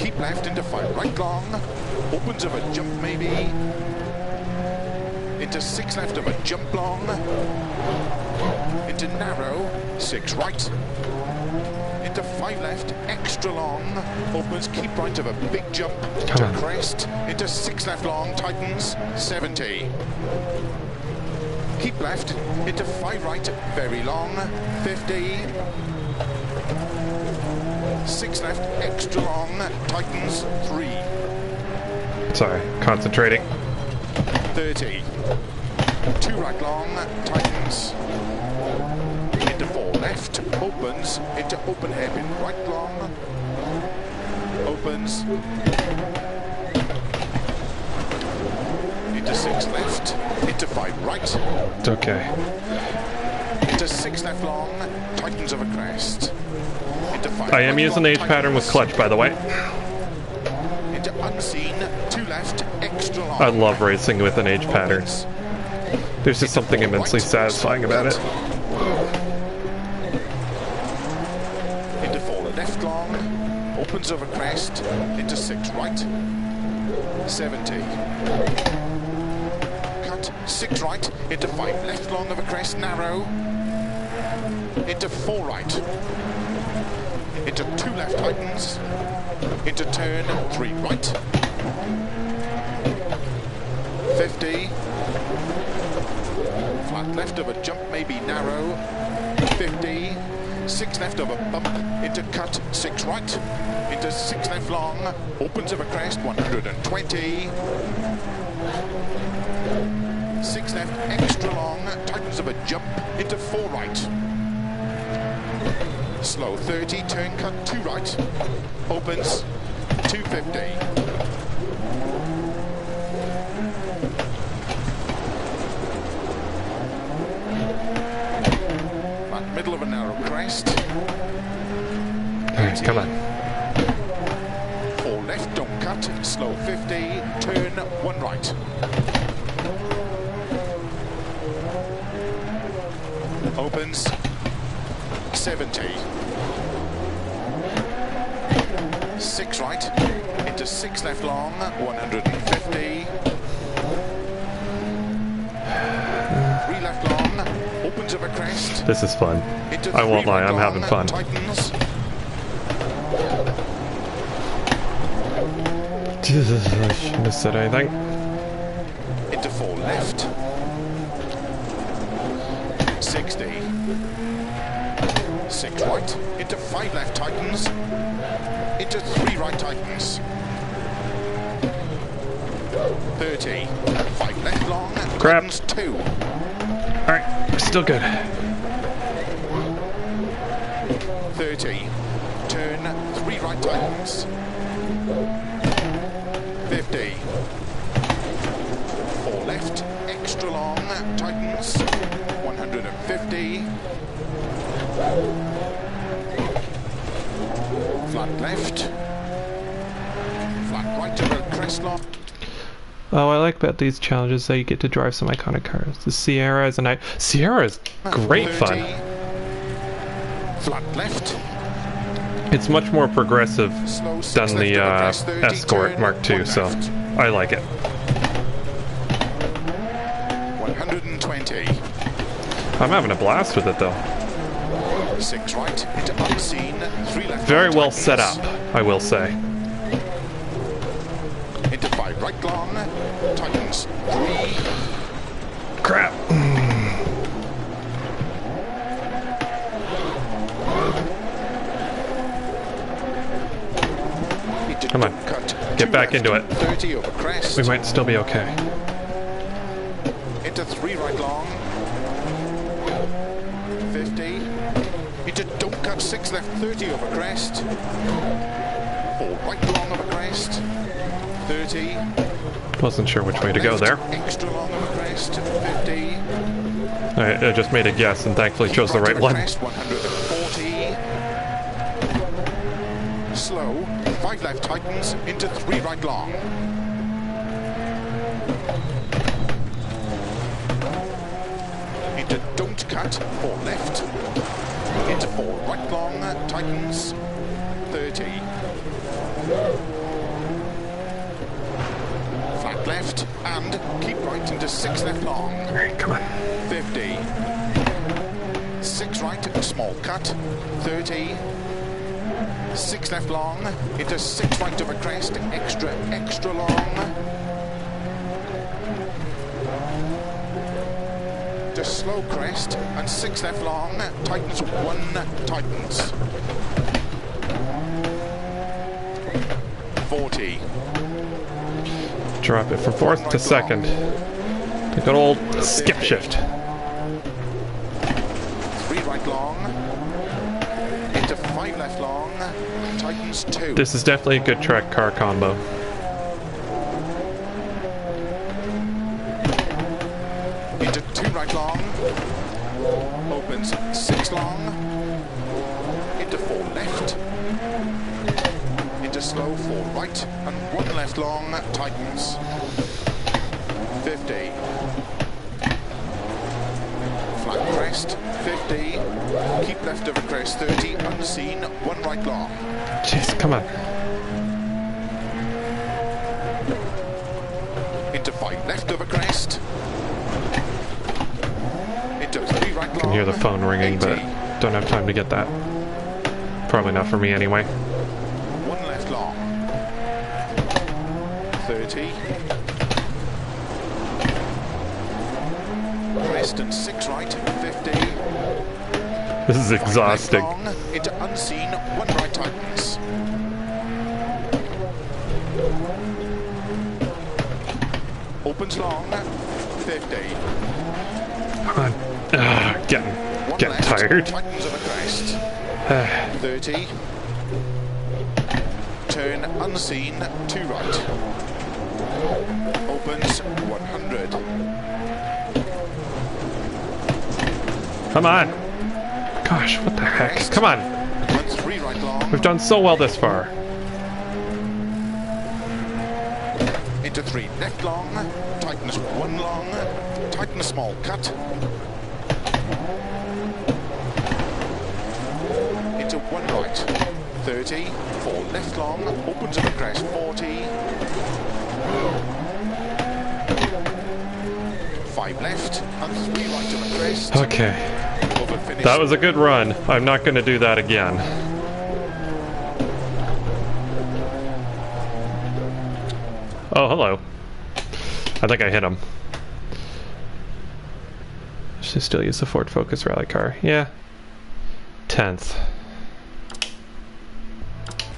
Keep left into 5 right long, opens of a jump maybe. into 6 left of a jump long, into narrow, 6 right, into 5 left, extra long, opens, keep right of a big jump, to crest, into 6 left long, tightens, 70. Keep left, into 5 right, very long, 50. 6 left, extra long, tightens, 3. Sorry, concentrating. 30. 2 right long, tightens. Into 4 left, opens, into open hairpin, right long, opens. Into 6 left, into 5 right. It's okay. Into 6 left long, tightens over crest. Into 5 I am right using long, H pattern with clutch, by the way. Into unseen, 2 left, extra long. I love racing with an H pattern. Opens. There's just something immensely satisfying about it. Into 4 left long, opens over crest, into 6 right, 70. Cut, 6 right, into 5 left long over crest, narrow, into 4 right, into 2 left tightens, into turn, 3 right, 50. Flat left of a jump, maybe narrow, 50. 6 left of a bump, into cut, 6 right, into 6 left long, opens of a crest, 120. 6 left, extra long, tightens of a jump, into 4 right. Slow 30, turn cut, 2 right, opens, 250. Middle of a narrow crest. Alright, come on. 4 left, don't cut, slow 50, turn 1 right. Opens, 70. 6 right, into 6 left long, 150. 3 left long, opens of a crest. This is fun. I won't lie, I'm having fun. Tightens. Jesus, I shouldn't have said anything. Into 4 left. 60. 6 right. Into 5 left tightens. Into 3 right tightens. 30. 5 left long. Crap. Tightens 2. Alright, still good. 30. Turn 3 right tightens. 50. 4 left. Extra long. Tightens. 150. Flat left. Flat right to the crest long. Oh, I like about these challenges that you get to drive some iconic cars. The Sierra is Sierra is great 30. fun. Flat left. It's much more progressive Slow 6 than the left to the crest, 30, Escort turn, Mark II, 1 so left. I like it. 120. I'm having a blast with it though. 6 right into unseen. 3 left. Very long, well set up, tightens. I will say. Into 5 right long. Tightens 3. Crap. Into Come on. cut. Get 2 back left, into it. 30 over crest. We might still be okay. Into 3 right long. 50. Into don't cut 6 left, 30 over crest. 4 right long over crest. 30. Wasn't sure which way to go there. Extra long over crest. 50. I just made a guess and thankfully chose the right one. 140. Slow. 5 left tightens into 3 right long. Into don't cut 4 left. Into 4 right long tightens 30. Flat left, and keep right into 6 left long. Alright, come on. 50. 6 right, small cut. 30. 6 left long, into 6 right over crest, extra long. To slow crest, and 6 left long, tightens 1, tightens. 40. Drop it from fourth to second. The good old skip 50. shift. 3 right long, into 5 left long, tightens 2. This is definitely a good track car combo. Into 2 right long, opens 6 long, into 4 left, into slow 4 right, and 1 left long, tightens. 50. Flat crest, 50, keep left over crest, 30, unseen, 1 right long. Jeez, come on. Into 5 left over crest, into 3 right long. I can hear the phone ringing, 80. but don't have time to get that. Probably not for me anyway. 1 left long, 30, crest and 6 right, 50. This is exhausting. Long, into unseen, 1 right tightens. Opens long, 50. Come on. Getting 1 getting left, tired. tightens over crest. 30. Turn unseen, 2 right. Opens 100. Come on. Gosh, what the heck? Crest. Come on. And 3 right long. We've done so well this far. Into 3 left long, tightens 1 long, tightens small cut. Into 1 right, 30, 4 left long, opens over crest, 40. 5 left, and 3 right over crest. Okay. Over finish. That was a good run. I'm not going to do that again. Oh, hello. I think I hit him. Should still use the Ford Focus rally car. Yeah. 10th.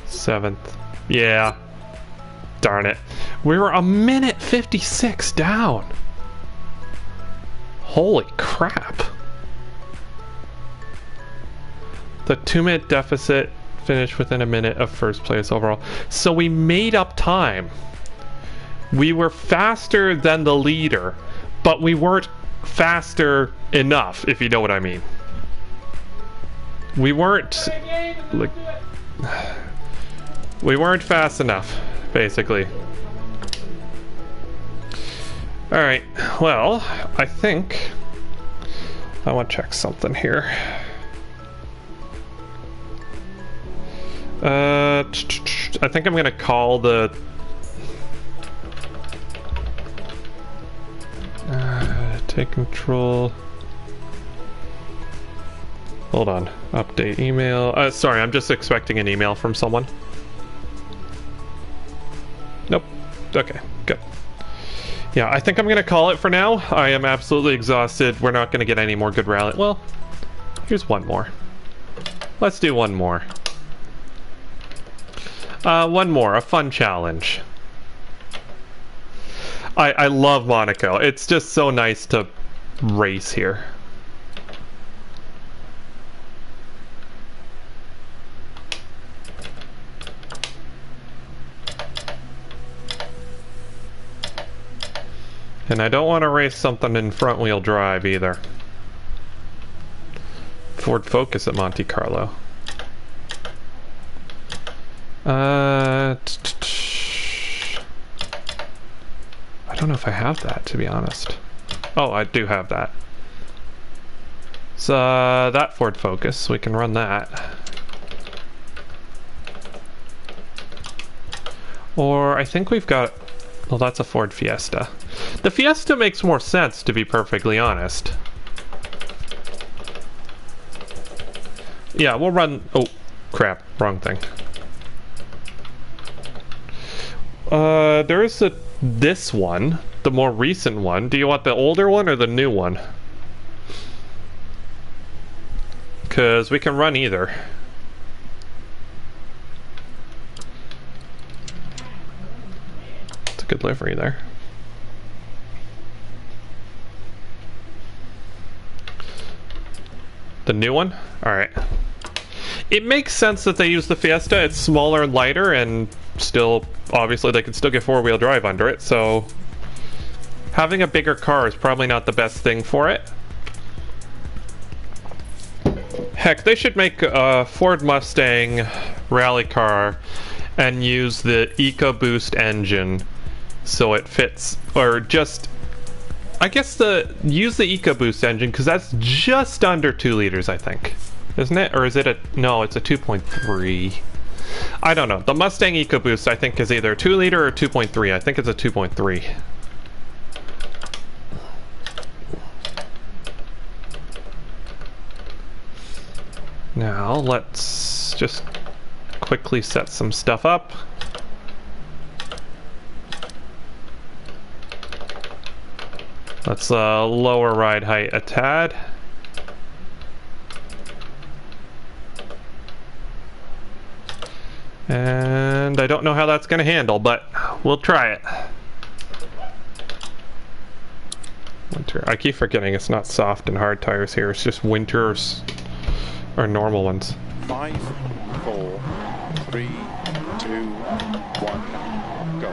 7th. Yeah. Darn it. We were a minute 56 down. Holy crap. The 2-minute deficit finished within a minute of first place overall. So we made up time. We were faster than the leader, but we weren't faster enough, if you know what I mean. We weren't like we weren't fast enough, basically. All right. Well, I think I want to check something here. I think I'm gonna call the take control. Hold on. Update email. Sorry, I'm just expecting an email from someone. Nope. Okay, good. Yeah, I think I'm gonna call it for now. I am absolutely exhausted. We're not gonna get any more good rally. Well, here's one more. Let's do one more. One more, a fun challenge. I love Monaco. It's just so nice to race here. And I don't want to race something in front wheel drive either. Ford Focus at Monte Carlo. I don't know if I have that, to be honest. Oh, I do have that. So that Ford Focus, we can run that. Or I think we've got Well, that's a Ford Fiesta. The Fiesta makes more sense, to be perfectly honest. Yeah, we'll run... Oh, crap. Wrong thing. There's this one. The more recent one. Do you want the older one or the new one? Because we can run either. It's a good livery there. The new one? Alright. It makes sense that they use the Fiesta. It's smaller and lighter, and still, obviously, they can still get four-wheel drive under it, so having a bigger car is probably not the best thing for it. Heck, they should make a Ford Mustang rally car and use the EcoBoost engine so it fits, or just... I guess use the EcoBoost engine, because that's just under 2 liters, I think. Isn't it? Or is it a... No, it's a 2.3. I don't know. The Mustang EcoBoost, I think, is either a 2 liter or 2.3. I think it's a 2.3. Now, let's just quickly set some stuff up. Let's lower ride height a tad. And I don't know how that's going to handle, but we'll try it. Winter. I keep forgetting it's not soft and hard tires here. It's just winters or normal ones. 5, 4, 3, 2, 1, go.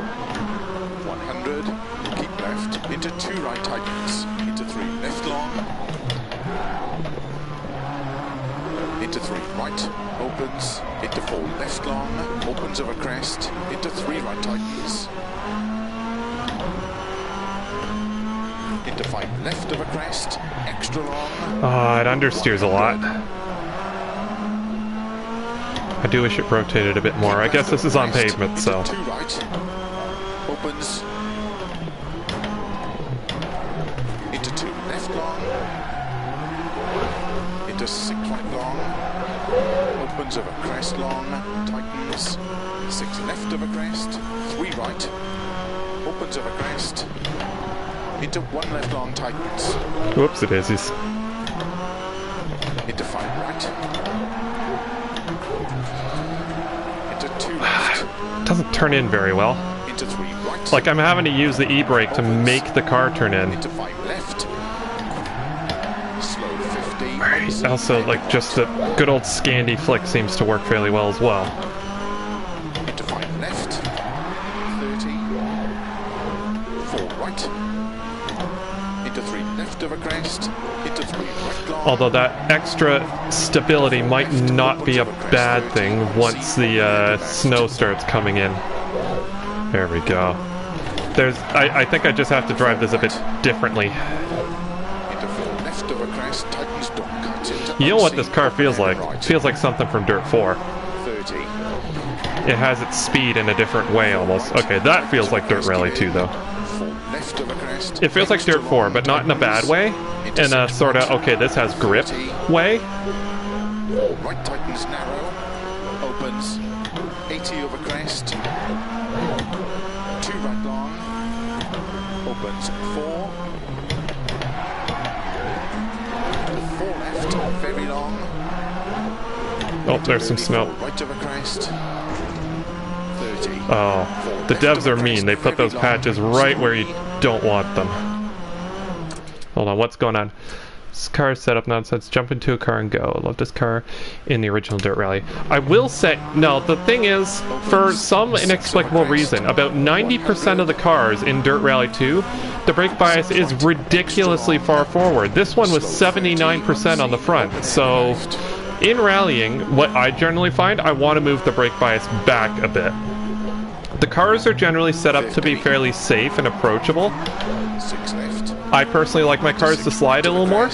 100, keep left, into 2 right tightens, into 3 left long, into 3 right, opens, into 4 left long, opens over crest, into 3 right tightens, into 5 left over crest, extra long. It understeers a lot. I do wish it rotated a bit more. I guess this is on pavement, so. 2 right, opens, into 2 left long, into 6 right long, opens over crest long, tightens, 6 left over crest, 3 right, opens over crest, into 1 left long, tightens. Whoops, it is. He's... Into 5 right. Into 2 left. Doesn't turn in very well. Into 3 right. Like, I'm having to use the e-brake to make the car turn in. Into 5 left. Slow 50. Also, like, just the good old Scandi flick seems to work fairly well as well. Into 5 left. 30. 4 right. Into 3 left over crest. Into 3 right long. Although that extra stability might not be a bad thing once the snow starts coming in. There we go. I think I just have to drive this a bit differently. Into 4 left over crest. Tightens, don't cut into. You know what this car feels like? It feels like something from Dirt 4. 30. It has its speed in a different way almost. Okay, that feels like Dirt Rally 2 though. 4 left over crest. It feels like Dirt 4, but not in a bad way. In a sort of, okay, this has grip way. Right tightens narrow. Opens. 80 over crest. 2 right long. Opens 4. 4 left. Very long. Oh, there's some snow. Right over crest. 30. Oh, the devs are mean. They put those patches right where you don't want them. Hold on, what's going on? This car is set up nonsense. Jump into a car and go. I love this car in the original Dirt Rally. I will say, no, the thing is, for some inexplicable reason, about 90% of the cars in Dirt Rally 2, the brake bias is ridiculously far forward. This one was 79% on the front, so in rallying, what I generally find, I want to move the brake bias back a bit. The cars are generally set up to be fairly safe and approachable. 6 left. I personally like my cars to slide a little more,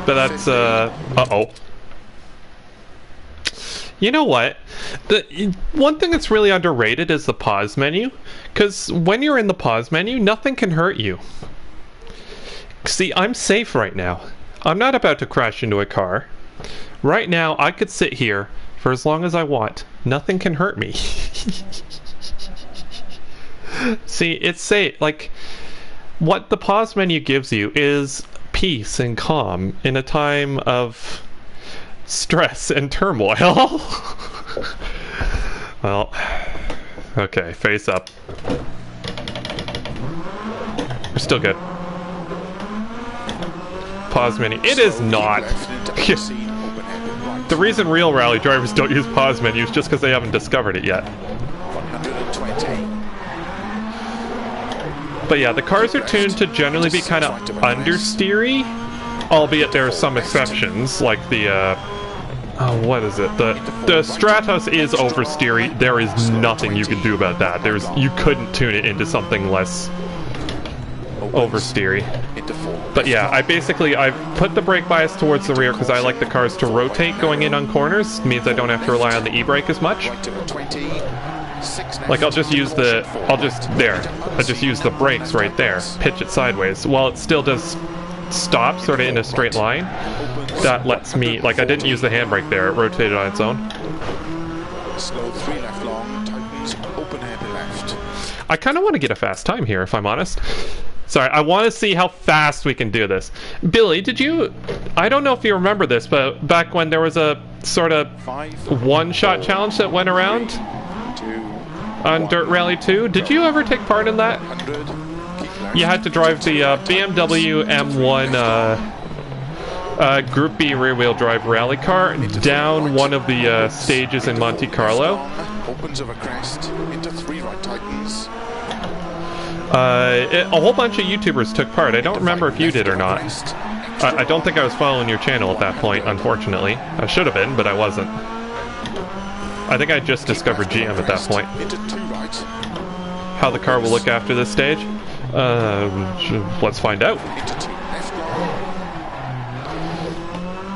but that's, uh-oh. You know what? One thing that's really underrated is the pause menu. Because when you're in the pause menu, nothing can hurt you. See, I'm safe right now. I'm not about to crash into a car. Right now, I could sit here for as long as I want. Nothing can hurt me. See, it's safe. Like, what the pause menu gives you is peace and calm in a time of stress and turmoil. Well, okay, face up. We're still good. Pause menu. It is not. The reason real rally drivers don't use pause menus is just because they haven't discovered it yet. 120. But yeah, the cars are tuned to generally be kind of understeery, albeit there are some exceptions, like the, oh, what is it? The Stratos is oversteery. There is nothing you can do about that. You couldn't tune it into something less oversteery. But yeah, I've put the brake bias towards the rear because I like the cars to rotate going in on corners. It means I don't have to rely on the e-brake as much. Like I just use the brakes right there, pitch it sideways. While it still does stop sort of in a straight line, that lets me, like I didn't use the handbrake there, it rotated on its own. Slow 3 left long, tightens, open head left. I kind of want to get a fast time here, if I'm honest. Sorry, I want to see how fast we can do this. Billy, I don't know if you remember this, but back when there was a sort of one-shot challenge that went around on Dirt Rally 2, did you ever take part in that? You had to drive the BMW M1 Group B rear-wheel drive rally car down one of the stages in Monte Carlo. Opens over crest, into 3 right tightens. A whole bunch of YouTubers took part. I don't remember if you did or not. I don't think I was following your channel at that point, unfortunately. I should have been, but I wasn't. I think I just discovered GM at that point. How the car will look after this stage? Let's find out.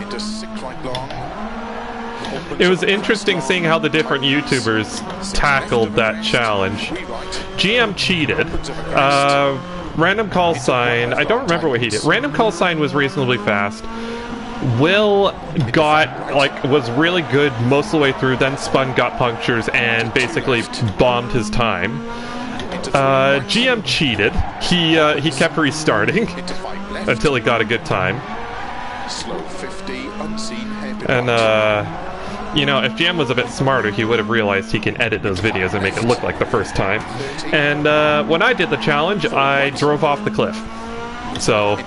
Into 6 right long. It was interesting seeing how the different YouTubers tackled that challenge. GM cheated. Random call sign, I don't remember what he did. Random call sign was reasonably fast. Will was really good most of the way through, then spun, got punctures, and basically bombed his time. GM cheated. He kept restarting until he got a good time. Slow 50, unseen hairpin. And you know, if GM was a bit smarter, he would have realized he can edit those videos and make it look like the first time. And when I did the challenge, I drove off the cliff. So,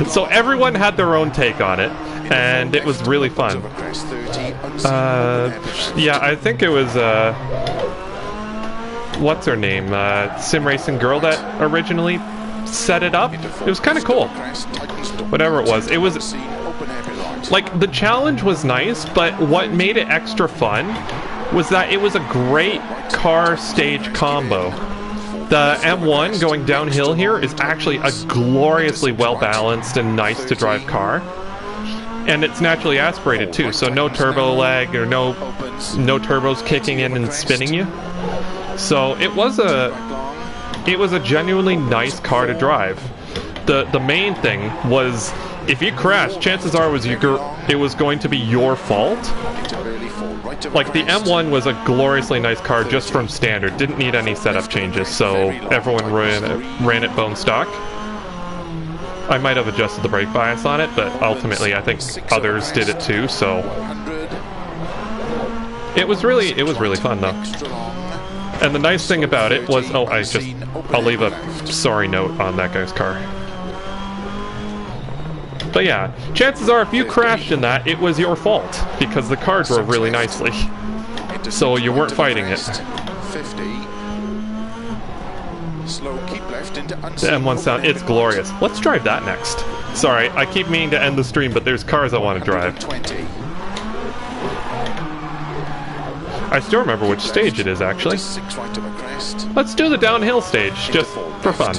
so everyone had their own take on it, and it was really fun. Yeah, I think it was what's her name? Sim Racing Girl that originally set it up. It was kind of cool. Whatever it was like, the challenge was nice, but what made it extra fun was that it was a great car stage combo. The M1 going downhill here is actually a gloriously well balanced and nice to drive car. And it's naturally aspirated too, so no turbo lag or no turbos kicking in and spinning you. So it was a genuinely nice car to drive. The main thing was, if you crashed, chances are it was going to be your fault. Like, the M1 was a gloriously nice car just from standard, didn't need any setup changes, so everyone ran it bone stock. I might have adjusted the brake bias on it, but ultimately I think others did it too, so it was really fun though. And the nice thing about it was, I'll leave a sorry note on that guy's car. But yeah, chances are if you crashed in that, it was your fault, because the car drove really nicely. So you weren't fighting it. 50. Slow, keep left into The M1 sound, it's glorious. Let's drive that next. Sorry, I keep meaning to end the stream, but there's cars I want to drive. I still remember which stage it is, actually. Let's do the downhill stage, just for fun.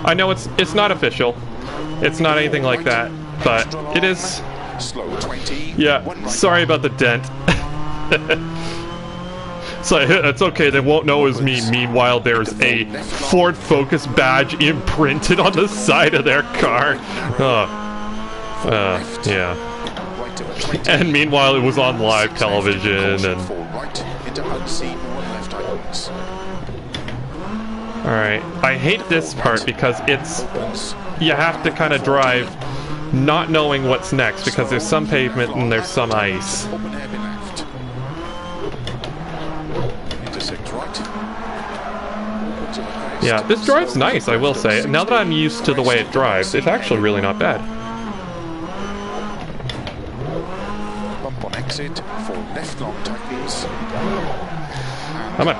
I know it's not official. It's not anything like that, but it is slow 20. Yeah, one right sorry about the dent. So it's okay, they won't know it was me. Meanwhile, there's a Ford Focus badge imprinted on the side of their car. Yeah. right over 20. And meanwhile, it was on live television and... Fall right into unseen one left tightens. Alright, I hate this part because it's... You have to kind of drive not knowing what's next because there's some pavement and there's some ice. Open hairpin left. Into 6 right. Yeah, this drive's nice, I will say. Now that I'm used to the way it drives, it's actually really not bad. Bump on exit, for left long tightens. I'm a...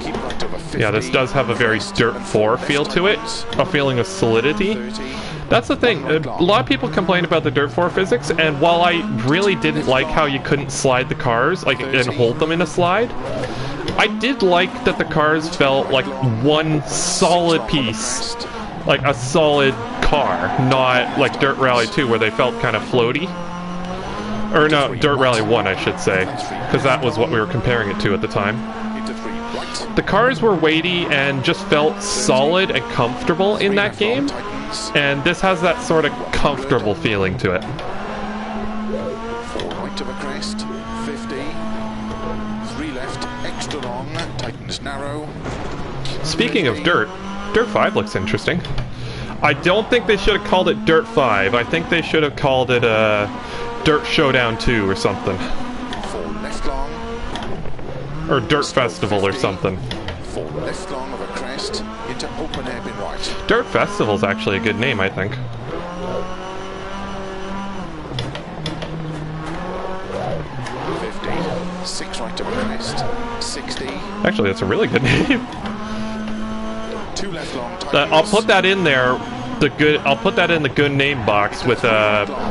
Keep right over 50. Yeah, this does have a very Dirt 4 feel to it. A feeling of solidity. 30. That's the thing, a lot of people complain about the Dirt 4 physics, and while I really didn't like how you couldn't slide the cars, like, and hold them in a slide, I did like that the cars felt like one solid piece, like a solid car, not like Dirt Rally 2 where they felt kind of floaty. Or no, Dirt Rally 1 I should say, because that was what we were comparing it to at the time. Into 3 right. The cars were weighty and just felt solid and comfortable in that game, and this has that sort of comfortable feeling to it. 4 right of a crest, 50. 3 left, extra long, tightens narrow. Speaking of Dirt, Dirt 5 looks interesting. I don't think they should have called it Dirt 5. I think they should have called it Dirt Showdown 2 or something. 4 left long. Or Dirt Festival or something. 4 left long of a crest, into open hairpin right. Dirt Festival's actually a good name, I think. 50. 6 right of a crest, 60. Actually, that's a really good name. 2 left long, I'll put that in there. I'll put that in the good name box with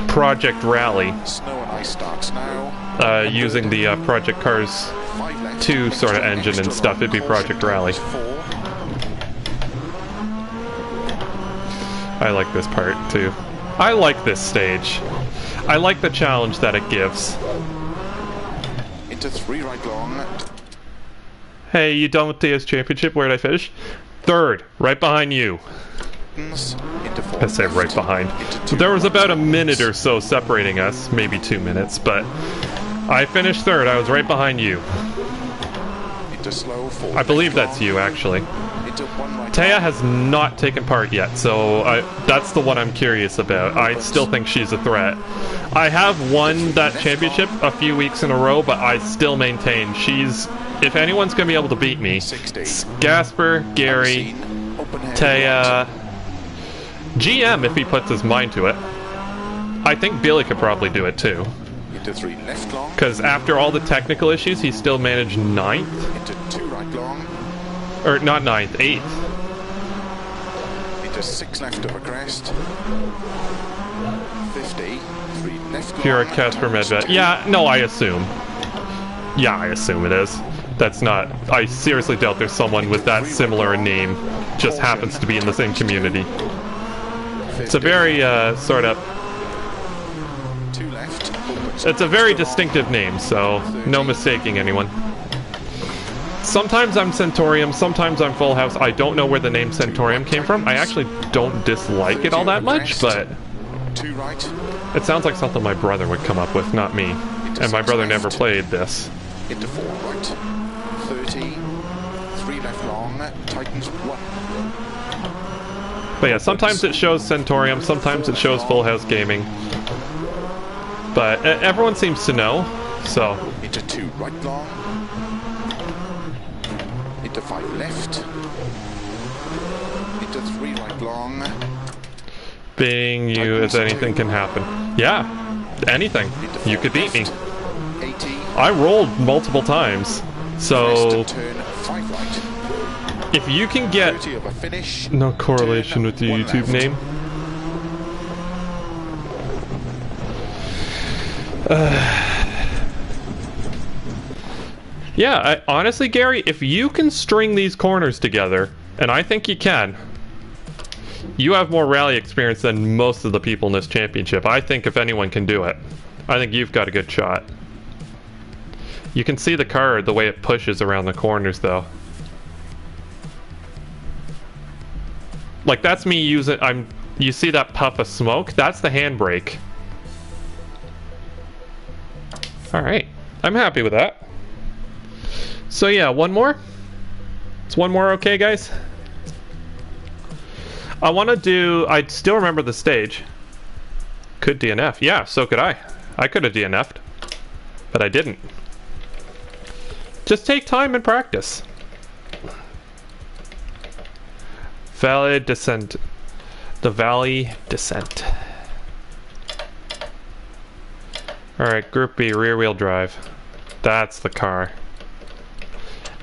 Project Rally, Snow and ice starts now. using the Project Cars 5 left, 2 sort of extra engine and long, stuff. It'd be Project Rally. 4. I like this part too. I like this stage. I like the challenge that it gives. Into 3 right long. Hey, you done with Thea's Championship? Where'd I finish? 3rd, right behind you. Into 4 I say right left, behind. into 2 There was right, about a minute or so separating us, maybe 2 minutes, but I finished 3rd. I was right behind you. into slow 4 I believe left that's you, actually. long, into 1 right. Thea has not taken part yet, so that's the one I'm curious about. I still think she's a threat. I have won that championship a few weeks in a row, but I still maintain she's... If anyone's going to be able to beat me, 60. it's Gasper, Gary, Unseen, open hairpin Thea, GM if he puts his mind to it. I think Billy could probably do it too. right. Into 3 left long. Because after all the technical issues, he still managed 9th. Into 2 right long. Or not 9th, 8th. Into 6 left of a crest. 50. 3 left long. Pure Casper Medved. Yeah, no, I assume. Yeah, I assume it is. That's not... I seriously doubt there's someone with that similar a name. Just happens to be in the same community. It's a very, sort of... 2 left. It's a very distinctive name, so no mistaking anyone. Sometimes I'm Centaurium, sometimes I'm Full House. I don't know where the name Centaurium came from. I actually don't dislike it all that much, but 2 right. it sounds like something my brother would come up with, not me. And my brother never played this. Into 4 right. 30. 3 left long. Tightens 1. But yeah, sometimes it shows Centaurium, sometimes it shows Full House Gaming. But everyone seems to know, so... Into 2 right long. Into 5 left. Into 3 right long. Being you as anything can happen. Yeah, anything. You could beat me. 80. I rolled multiple times, so... Turn 5 right. If you can get 30 of a finish. no correlation Turn with your 1 YouTube left. name. Yeah, honestly, Gary, if you can string these corners together, and I think you can, You have more rally experience than most of the people in this championship. I think if anyone can do it, I think you've got a good shot. You can see the car, the way it pushes around the corners, though. Like, that's me using... You see that puff of smoke? That's the handbrake. Alright. I'm happy with that. So yeah, one more? Is one more okay, guys? I want to do... I still remember the stage. Could DNF. Yeah, so could I. I could have DNF'd. But I didn't. Just take time and practice. Valley descent. The valley descent. Alright, Group B, rear wheel drive. That's the car.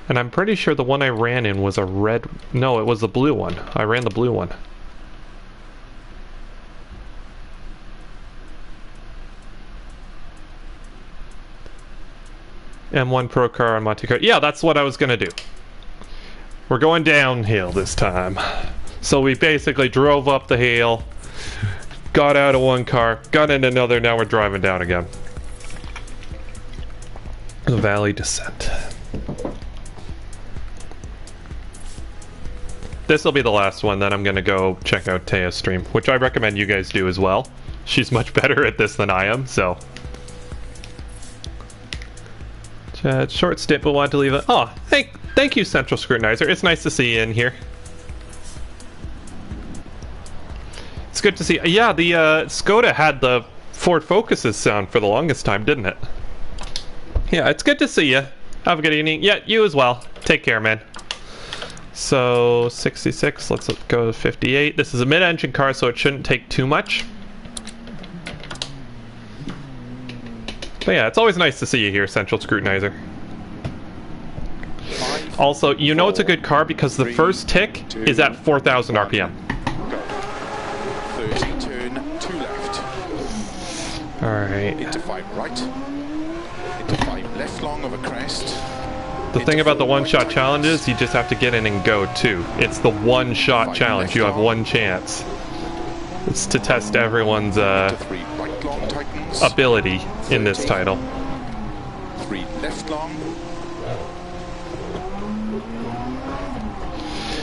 And I'm pretty sure the one I ran in was a red... No, it was the blue one. I ran the blue one. M1 Pro Car on Monte Carlo. Yeah, that's what I was gonna do. We're going downhill this time. So we basically drove up the hill, got out of one car, got in another, now we're driving down again. The valley descent. This will be the last one, then I'm gonna go check out Tea's stream, which I recommend you guys do as well. She's much better at this than I am, so... short stint, but wanted to leave it. Oh, thank you, Central Scrutinizer. It's nice to see you in here. It's good to see. Yeah, the Skoda had the Ford Focus's sound for the longest time, didn't it? Yeah, it's good to see you. Have a good evening. Yeah, you as well. Take care, man. So, 66. Let's go to 58. This is a mid-engine car, so it shouldn't take too much. But yeah, it's always nice to see you here, Central Scrutinizer. Also, you know it's a good car because the first tick is at 4,000 RPM. 30, turn 2 left. Alright. Into 5 right. Into 5 left long of a crest. The thing about the one-shot challenge is you just have to get in and go, too. It's the one-shot challenge. You have one chance. It's to test everyone's ability in this title. 3 left long.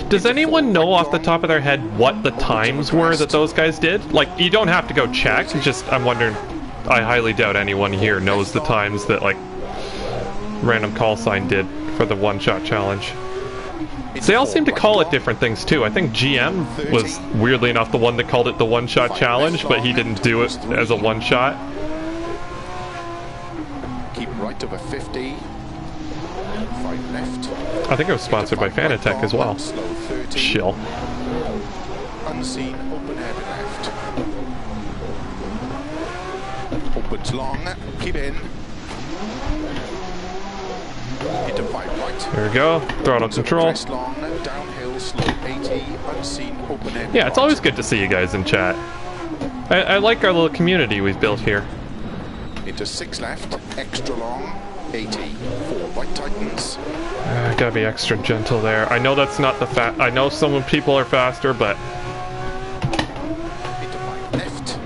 Does anyone know off the top of their head what the times were that those guys did? Like, you don't have to go check, just, I'm wondering, I highly doubt anyone here knows the times that, like, Random Call Sign did for the one-shot challenge. They all seem to call it different things, too. I think GM was, weirdly enough, the one that called it the one-shot challenge, but he didn't do it as a one-shot. Keep right over 50. 5 left. I think it was sponsored by Fanatec as well. Chill. Unseen, open heavy left. Opens long, keep in. Into 5 right. There we go. Throttle control. Long, downhill, slow 80, unseen, open heavy. Yeah, it's always good to see you guys in chat. I like our little community we've built here. Into 6 left, extra long, 80, 4 right tightens. Gotta be extra gentle there. I know that's not the I know some people are faster, but... Into 5 left,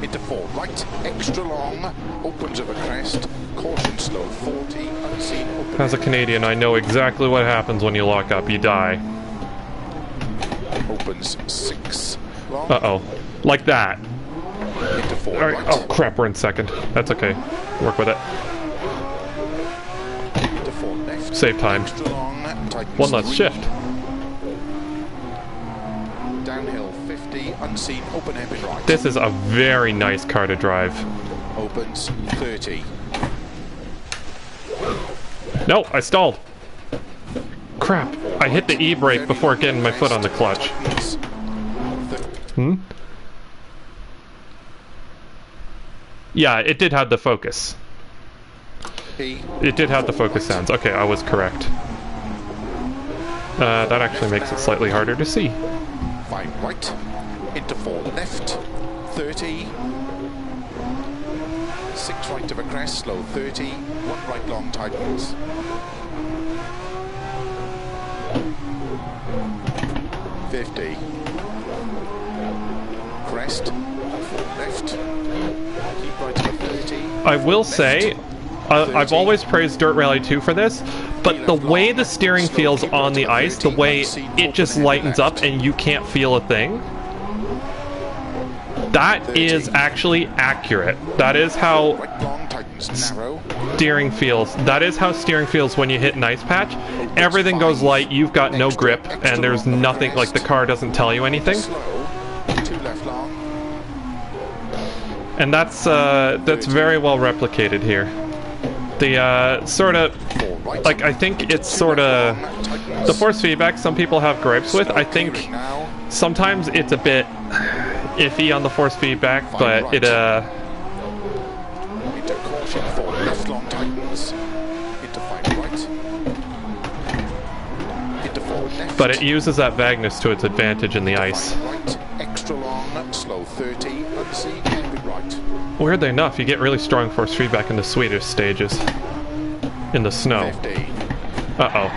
into 4 right, extra long, opens of a crest, caution slow 40, unseen, open. As a Canadian, I know exactly what happens when you lock up. You die. Opens 6 long. Uh-oh. Like that. Into 4 Alright, right. oh crap, we're in second. That's okay. Work with it. Into 4 left. Save time. Extra long, tightens One less 3. shift. Downhill 50, unseen, open hairpin right. This is a very nice car to drive. Opens 30. No, I stalled. Crap, I hit the e-brake before getting my foot on the clutch. Hmm? Yeah, it did have the focus. It did have the focus sounds. Okay, I was correct. That actually makes it slightly harder to see. 5 right, into 4 left, 30. 6 right of a crest, slow 30. 1 right long tightens. 50. crest. 4 left. Keep right to the 30. I will say, I've always praised Dirt Rally 2 for this, but the way the steering feels on the ice, the way it just lightens up and you can't feel a thing, that is actually accurate. That is how steering feels. That is how steering feels when you hit an ice patch. Everything goes light, you've got no grip, and there's nothing, like the car doesn't tell you anything. And that's very well replicated here. The sort of, like, I think it's sort of the force feedback some people have gripes with. I think sometimes it's a bit iffy on the force feedback, but it into caution for left long tightens. Into 5 right. Into 4 left. but it uses that vagueness to its advantage in the ice. Right, extra long, slow 30, unseen, and right. Weirdly enough, you get really strong force feedback in the Swedish stages. In the snow. 50. Uh-oh.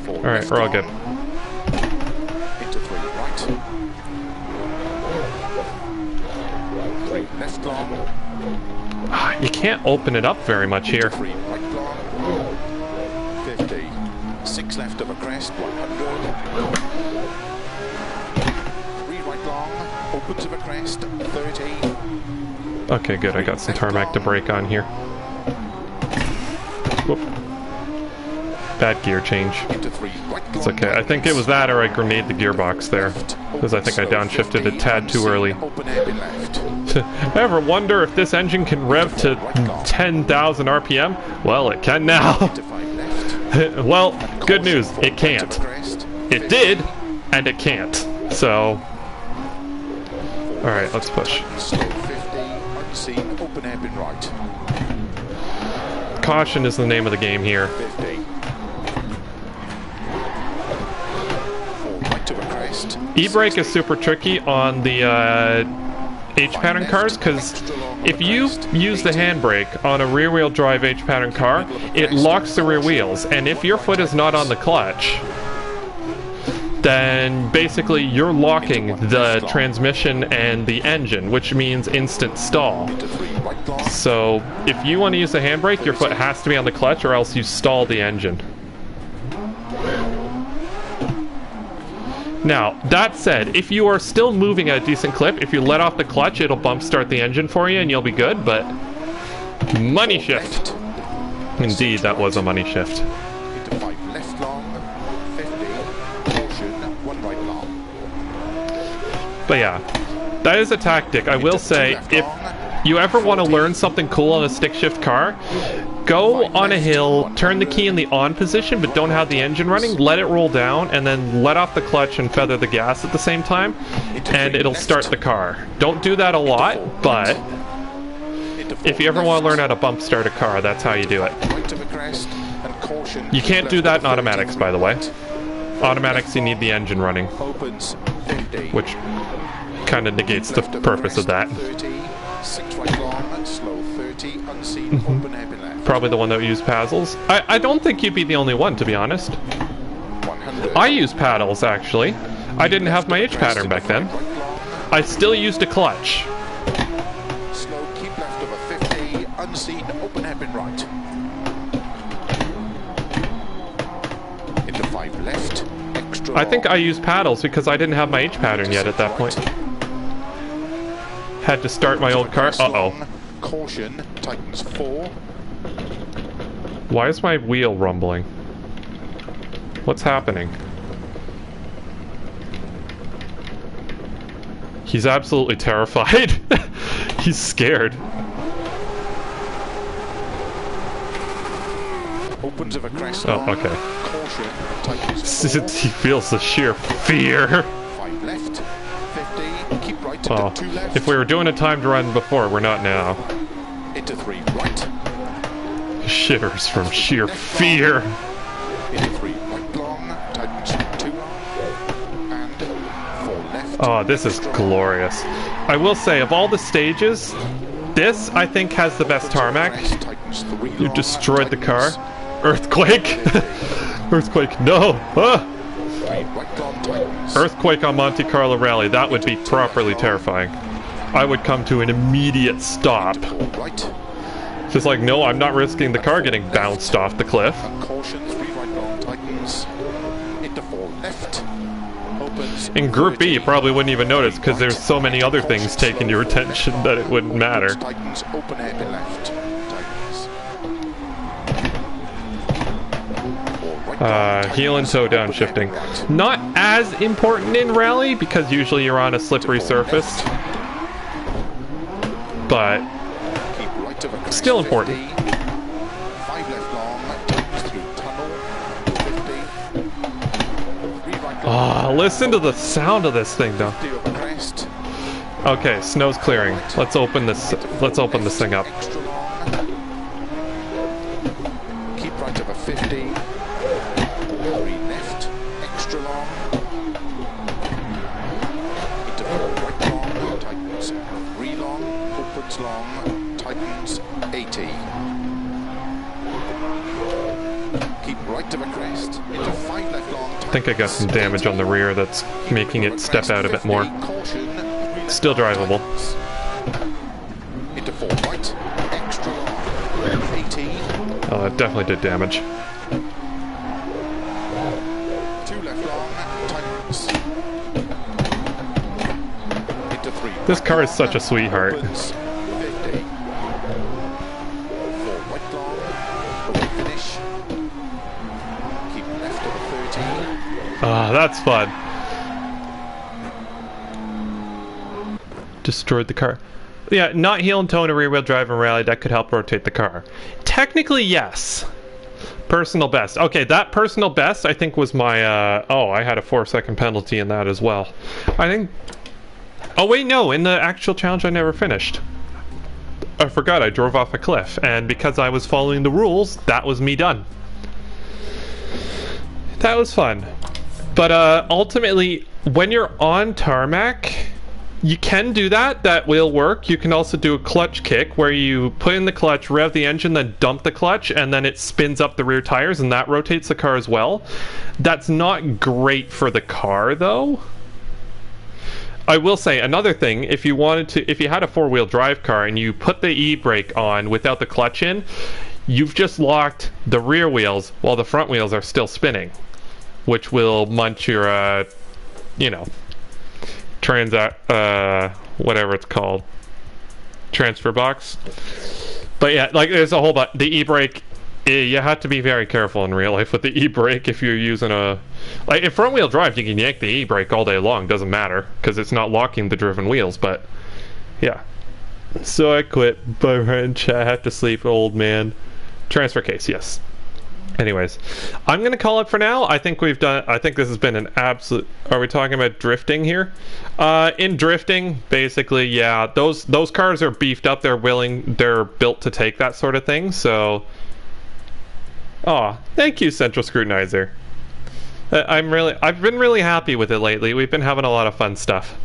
Alright, we're all good. Into 3 right. 3 left long. You can't open it up very much here. 3 right long. 50. 6 left of a crest, 100. 3 right long. Opens of a crest, 30. Okay, good. I got some tarmac to brake on here. Whoop. Bad gear change. It's okay. I think it was that or I grenade the gearbox there. Because I think I downshifted a tad too early. Ever wonder if this engine can rev to 10,000 RPM? Well, it can now. Well, good news. It can't. It did, and it can't. So... Alright, let's push. Caution is the name of the game here. E-brake is super tricky on the H-pattern cars, because if you use the handbrake on a rear-wheel drive H-pattern car, it locks the rear wheels, and if your foot is not on the clutch, then basically you're locking the transmission and the engine, which means instant stall. So if you want to use the handbrake, your foot has to be on the clutch or else you stall the engine. Now, that said, if you are still moving at a decent clip, if you let off the clutch, it'll bump start the engine for you and you'll be good, but money shift. Indeed, that was a money shift. But yeah, that is a tactic. I will say, if you ever want to learn something cool on a stick shift car, go on a hill, turn the key in the on position, but don't have the engine running, let it roll down, and then let off the clutch and feather the gas at the same time, and it'll start the car. Don't do that a lot, but if you ever want to learn how to bump start a car, that's how you do it. You can't do that in automatics, by the way. Automatics, you need the engine running, which kind of negates the purpose of that. Probably the one that used paddles. I don't think you'd be the only one, to be honest. I use paddles, actually. I didn't have my H pattern back then. I still used a clutch. Slow, keep left over 50, unseen, open hairpin right. Into 5 left, extra. I think I used paddles because I didn't have my H pattern yet at that point. Had to start my old car. Uh-oh. Caution, tightens 4. Why is my wheel rumbling? What's happening? He's absolutely terrified. He's scared. Opens of a crest. Oh, okay. Caution, tightens 4. He feels the sheer fear. 5 left, 50, keep right into Well, 2 left. if we were doing a timed run before, we're not now. Into 3 right. Shivers from sheer fear. Into 3 right long, tightens 2 and 4 left. Oh, this is glorious. I will say, of all the stages, this, I think, has the best tarmac. You destroyed the car. Earthquake! Earthquake, no! Ah! three right long tightens. Earthquake on Monte Carlo Rally, that would be properly terrifying. I would come to an immediate stop. Right. Just like, no, I'm not risking the car getting bounced off the cliff. And caution, three right long tightens. Into four left. Opens. In Group B, you probably wouldn't even notice because there's so many other things taking your attention that it wouldn't matter. Tightens, open air to left. Tightens. Heel and toe downshifting. Not as important in rally because usually you're on a slippery surface. But still important. 5 left long, tightens through tunnel. 50. 3 right long. Listen to the sound of this thing though. 50 over crest. Okay, snow's clearing. Let's open this thing up. Extra long. Keep right over 50. 3 left, extra long. Into 4 right long, tightens. 3 long, opens long, tightens 80. Keep right over crest. Into 5 left long. I think I got some damage on the rear that's making it step out a bit more. Still drivable. Into 4 right, extra long. 80. Oh, it definitely did damage. 2 left long, tightens. Into 3. This car is such a sweetheart. Opens 50. 4 right long. Away finish. Keep left over 30. That's fun. Destroyed the car. Yeah, not heel and toe in a rear wheel drive and rally, that could help rotate the car. Technically, yes. Personal best. Okay, that personal best I think was my, I had a 4-second penalty in that as well. I think, oh wait, no, in the actual challenge I never finished. I forgot I drove off a cliff, and because I was following the rules, that was me done. That was fun. But ultimately, when you're on tarmac, you can do that. That will work. You can also do a clutch kick where you put in the clutch, rev the engine, then dump the clutch, and then it spins up the rear tires, and that rotates the car as well. That's not great for the car, though. I will say another thing, if you had a 4-wheel drive car and you put the e-brake on without the clutch in, you've just locked the rear wheels while the front wheels are still spinning, which will munch your, whatever it's called, transfer box. But yeah, like there's a whole bunch. The e-brake, you have to be very careful in real life with the e-brake if you're using like if front wheel drive, you can yank the e-brake all day long, doesn't matter because it's not locking the driven wheels. But yeah, so I quit by wrench. I have to sleep, old man. Transfer case, yes. Anyways, I'm gonna call it for now. I think this has been an absolute. Are we talking about drifting here? In drifting, basically, yeah, those cars are beefed up. They're built to take that sort of thing. So, thank you, Central Scrutinizer. I've been really happy with it lately. We've been having a lot of fun stuff.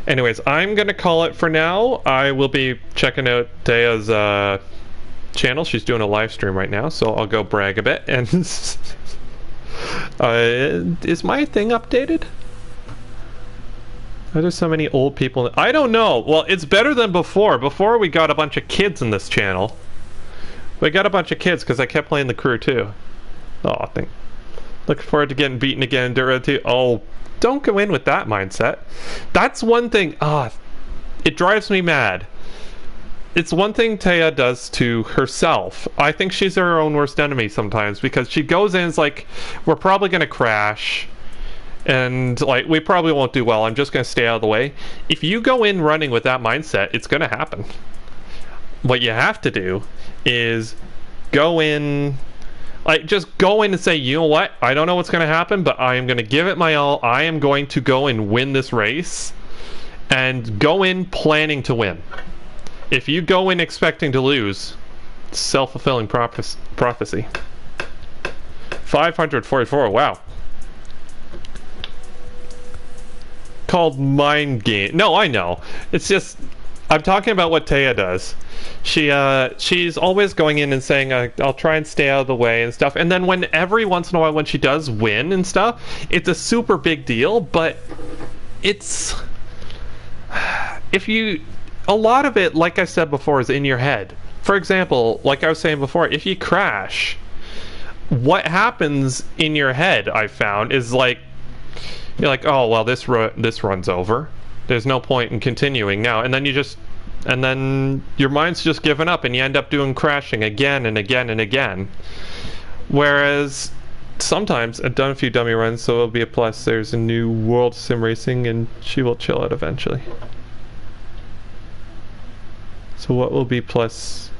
Anyways, I'm gonna call it for now. I will be checking out Dea's channel. She's doing a live stream right now, so I'll go brag a bit. And is my thing updated? Are there so many old people? I don't know. Well, it's better than before. Before we got a bunch of kids in this channel. We got a bunch of kids because I kept playing the crew too. Oh, looking forward to getting beaten again in Dirt Road 2. Oh, don't go in with that mindset. That's one thing. It drives me mad. It's one thing Thea does to herself. I think she's her own worst enemy sometimes because she goes in, it's like, we're probably going to crash and like we probably won't do well. I'm just going to stay out of the way. If you go in running with that mindset, it's going to happen. What you have to do is go in, like just go in and say, you know what? I don't know what's going to happen, but I am going to give it my all. I am going to go and win this race and go in planning to win. If you go in expecting to lose, self-fulfilling prophecy. 544, wow. Called mind game. No, I know. It's just, I'm talking about what Taya does. She's always going in and saying, I'll try and stay out of the way and stuff. And then when every once in a while when she does win and stuff, it's a super big deal, but it's a lot of it, like I said before, is in your head. For example, like I was saying before, if you crash, what happens in your head, I found, is like, you're like, oh, well, this run's over. There's no point in continuing now. And then your mind's just given up and you end up doing crashing again and again and again. Whereas sometimes I've done a few dummy runs, so it'll be a plus. There's a new World Sim Racing and she will chill out eventually. So what will be plus?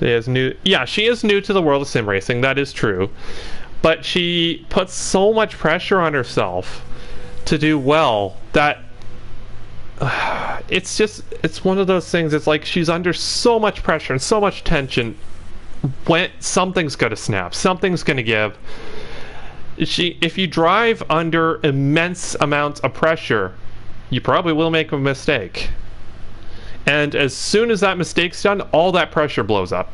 Yeah, she is new to the world of sim racing, that is true. But she puts so much pressure on herself to do well that it's one of those things. It's like she's under so much pressure and so much tension. When something's going to snap, something's going to give. If you drive under immense amounts of pressure, you probably will make a mistake. And as soon as that mistake's done, all that pressure blows up.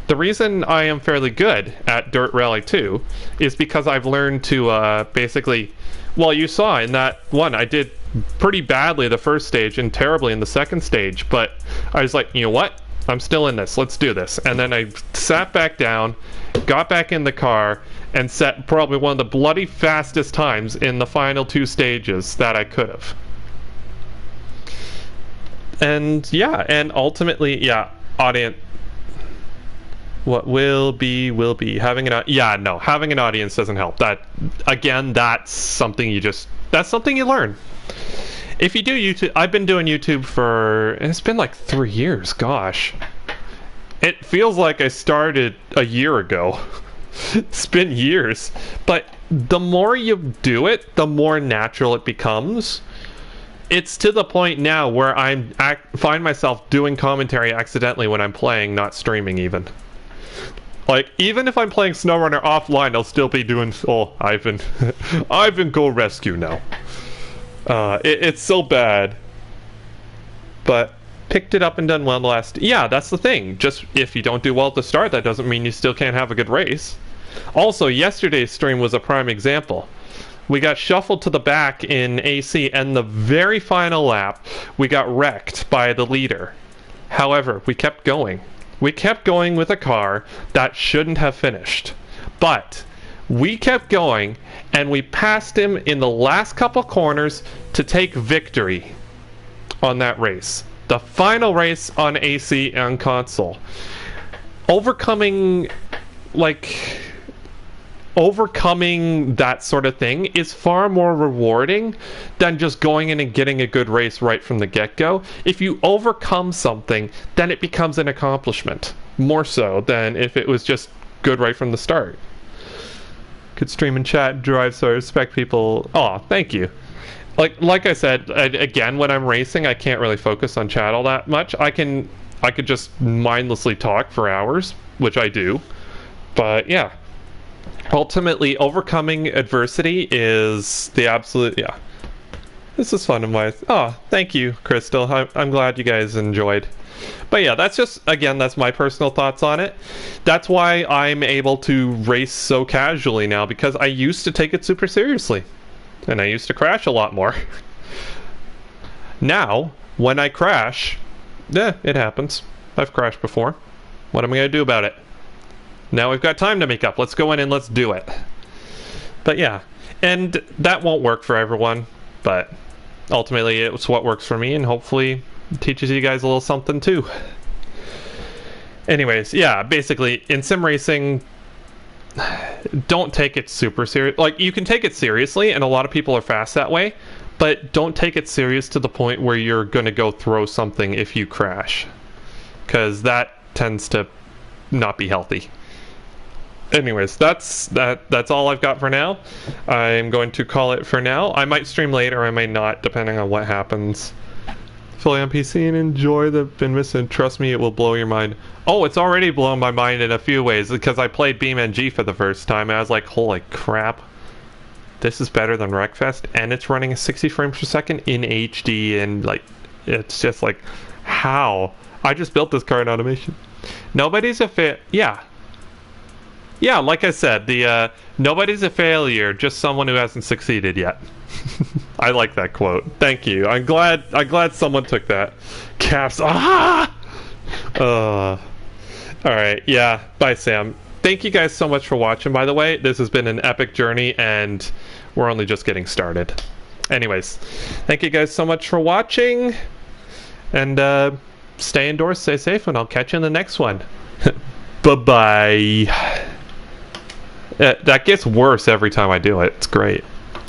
The reason I am fairly good at Dirt Rally 2 is because I've learned to basically, well, you saw in that one, I did pretty badly the first stage and terribly in the second stage, but I was like, you know what? I'm still in this. Let's do this. And then I sat back down, got back in the car, and set probably one of the bloody fastest times in the final two stages that I could have. And yeah, and ultimately, yeah, audience. What will be. Having an audience doesn't help. That, again, that's something you learn. If you do YouTube, I've been doing YouTube it's been like 3 years, gosh. It feels like I started a year ago. It's been years. But the more you do it, the more natural it becomes. It's to the point now where I find myself doing commentary accidentally when I'm playing, not streaming even. Like, even if I'm playing SnowRunner offline, I'll still be doing, Ivan go rescue now. It's so bad. But picked it up and done well in the last... Yeah, that's the thing. Just if you don't do well at the start, that doesn't mean you still can't have a good race. Also, yesterday's stream was a prime example. We got shuffled to the back in AC, and the very final lap, we got wrecked by the leader. However, we kept going. We kept going with a car that shouldn't have finished. But we kept going, and we passed him in the last couple corners to take victory on that race. The final race on AC and console. Overcoming that sort of thing is far more rewarding than just going in and getting a good race right from the get-go. If you overcome something, then it becomes an accomplishment, more so than if it was just good right from the start. Could stream and chat, drive, so I respect people. Oh, thank you. Like I said, again, when I'm racing, I can't really focus on chat all that much. I could just mindlessly talk for hours, which I do. But yeah. Ultimately, overcoming adversity is the absolute, yeah. This is fun. Thank you, Crystal. I'm glad you guys enjoyed. But yeah, that's my personal thoughts on it. That's why I'm able to race so casually now, because I used to take it super seriously. And I used to crash a lot more. Now, when I crash, it happens. I've crashed before. What am I going to do about it? Now we've got time to make up. Let's go in and let's do it. But yeah, and that won't work for everyone, but ultimately it's what works for me, and hopefully it teaches you guys a little something too. Anyways, yeah, basically in sim racing, don't take it super serious. Like, you can take it seriously, and a lot of people are fast that way, but don't take it serious to the point where you're going to go throw something if you crash, because that tends to not be healthy. Anyways, that's all I've got for now. I'm going to call it for now. I might stream later, I might not, depending on what happens. Fully on PC and enjoy the Binmus, and trust me, it will blow your mind. Oh, it's already blown my mind in a few ways, because I played BeamNG for the first time, and I was like, holy crap. This is better than Wreckfest, and it's running at 60 frames per second in HD, and like, it's just like, how I just built this car in automation. Nobody's a yeah. Yeah, like I said, the nobody's a failure, just someone who hasn't succeeded yet. I like that quote. Thank you. I'm glad someone took that. Caps. Ah! All right. Yeah. Bye, Sam. Thank you guys so much for watching, by the way. This has been an epic journey, and we're only just getting started. Anyways, thank you guys so much for watching, and stay indoors, stay safe, and I'll catch you in the next one. Bye-bye. That gets worse every time I do it. It's great.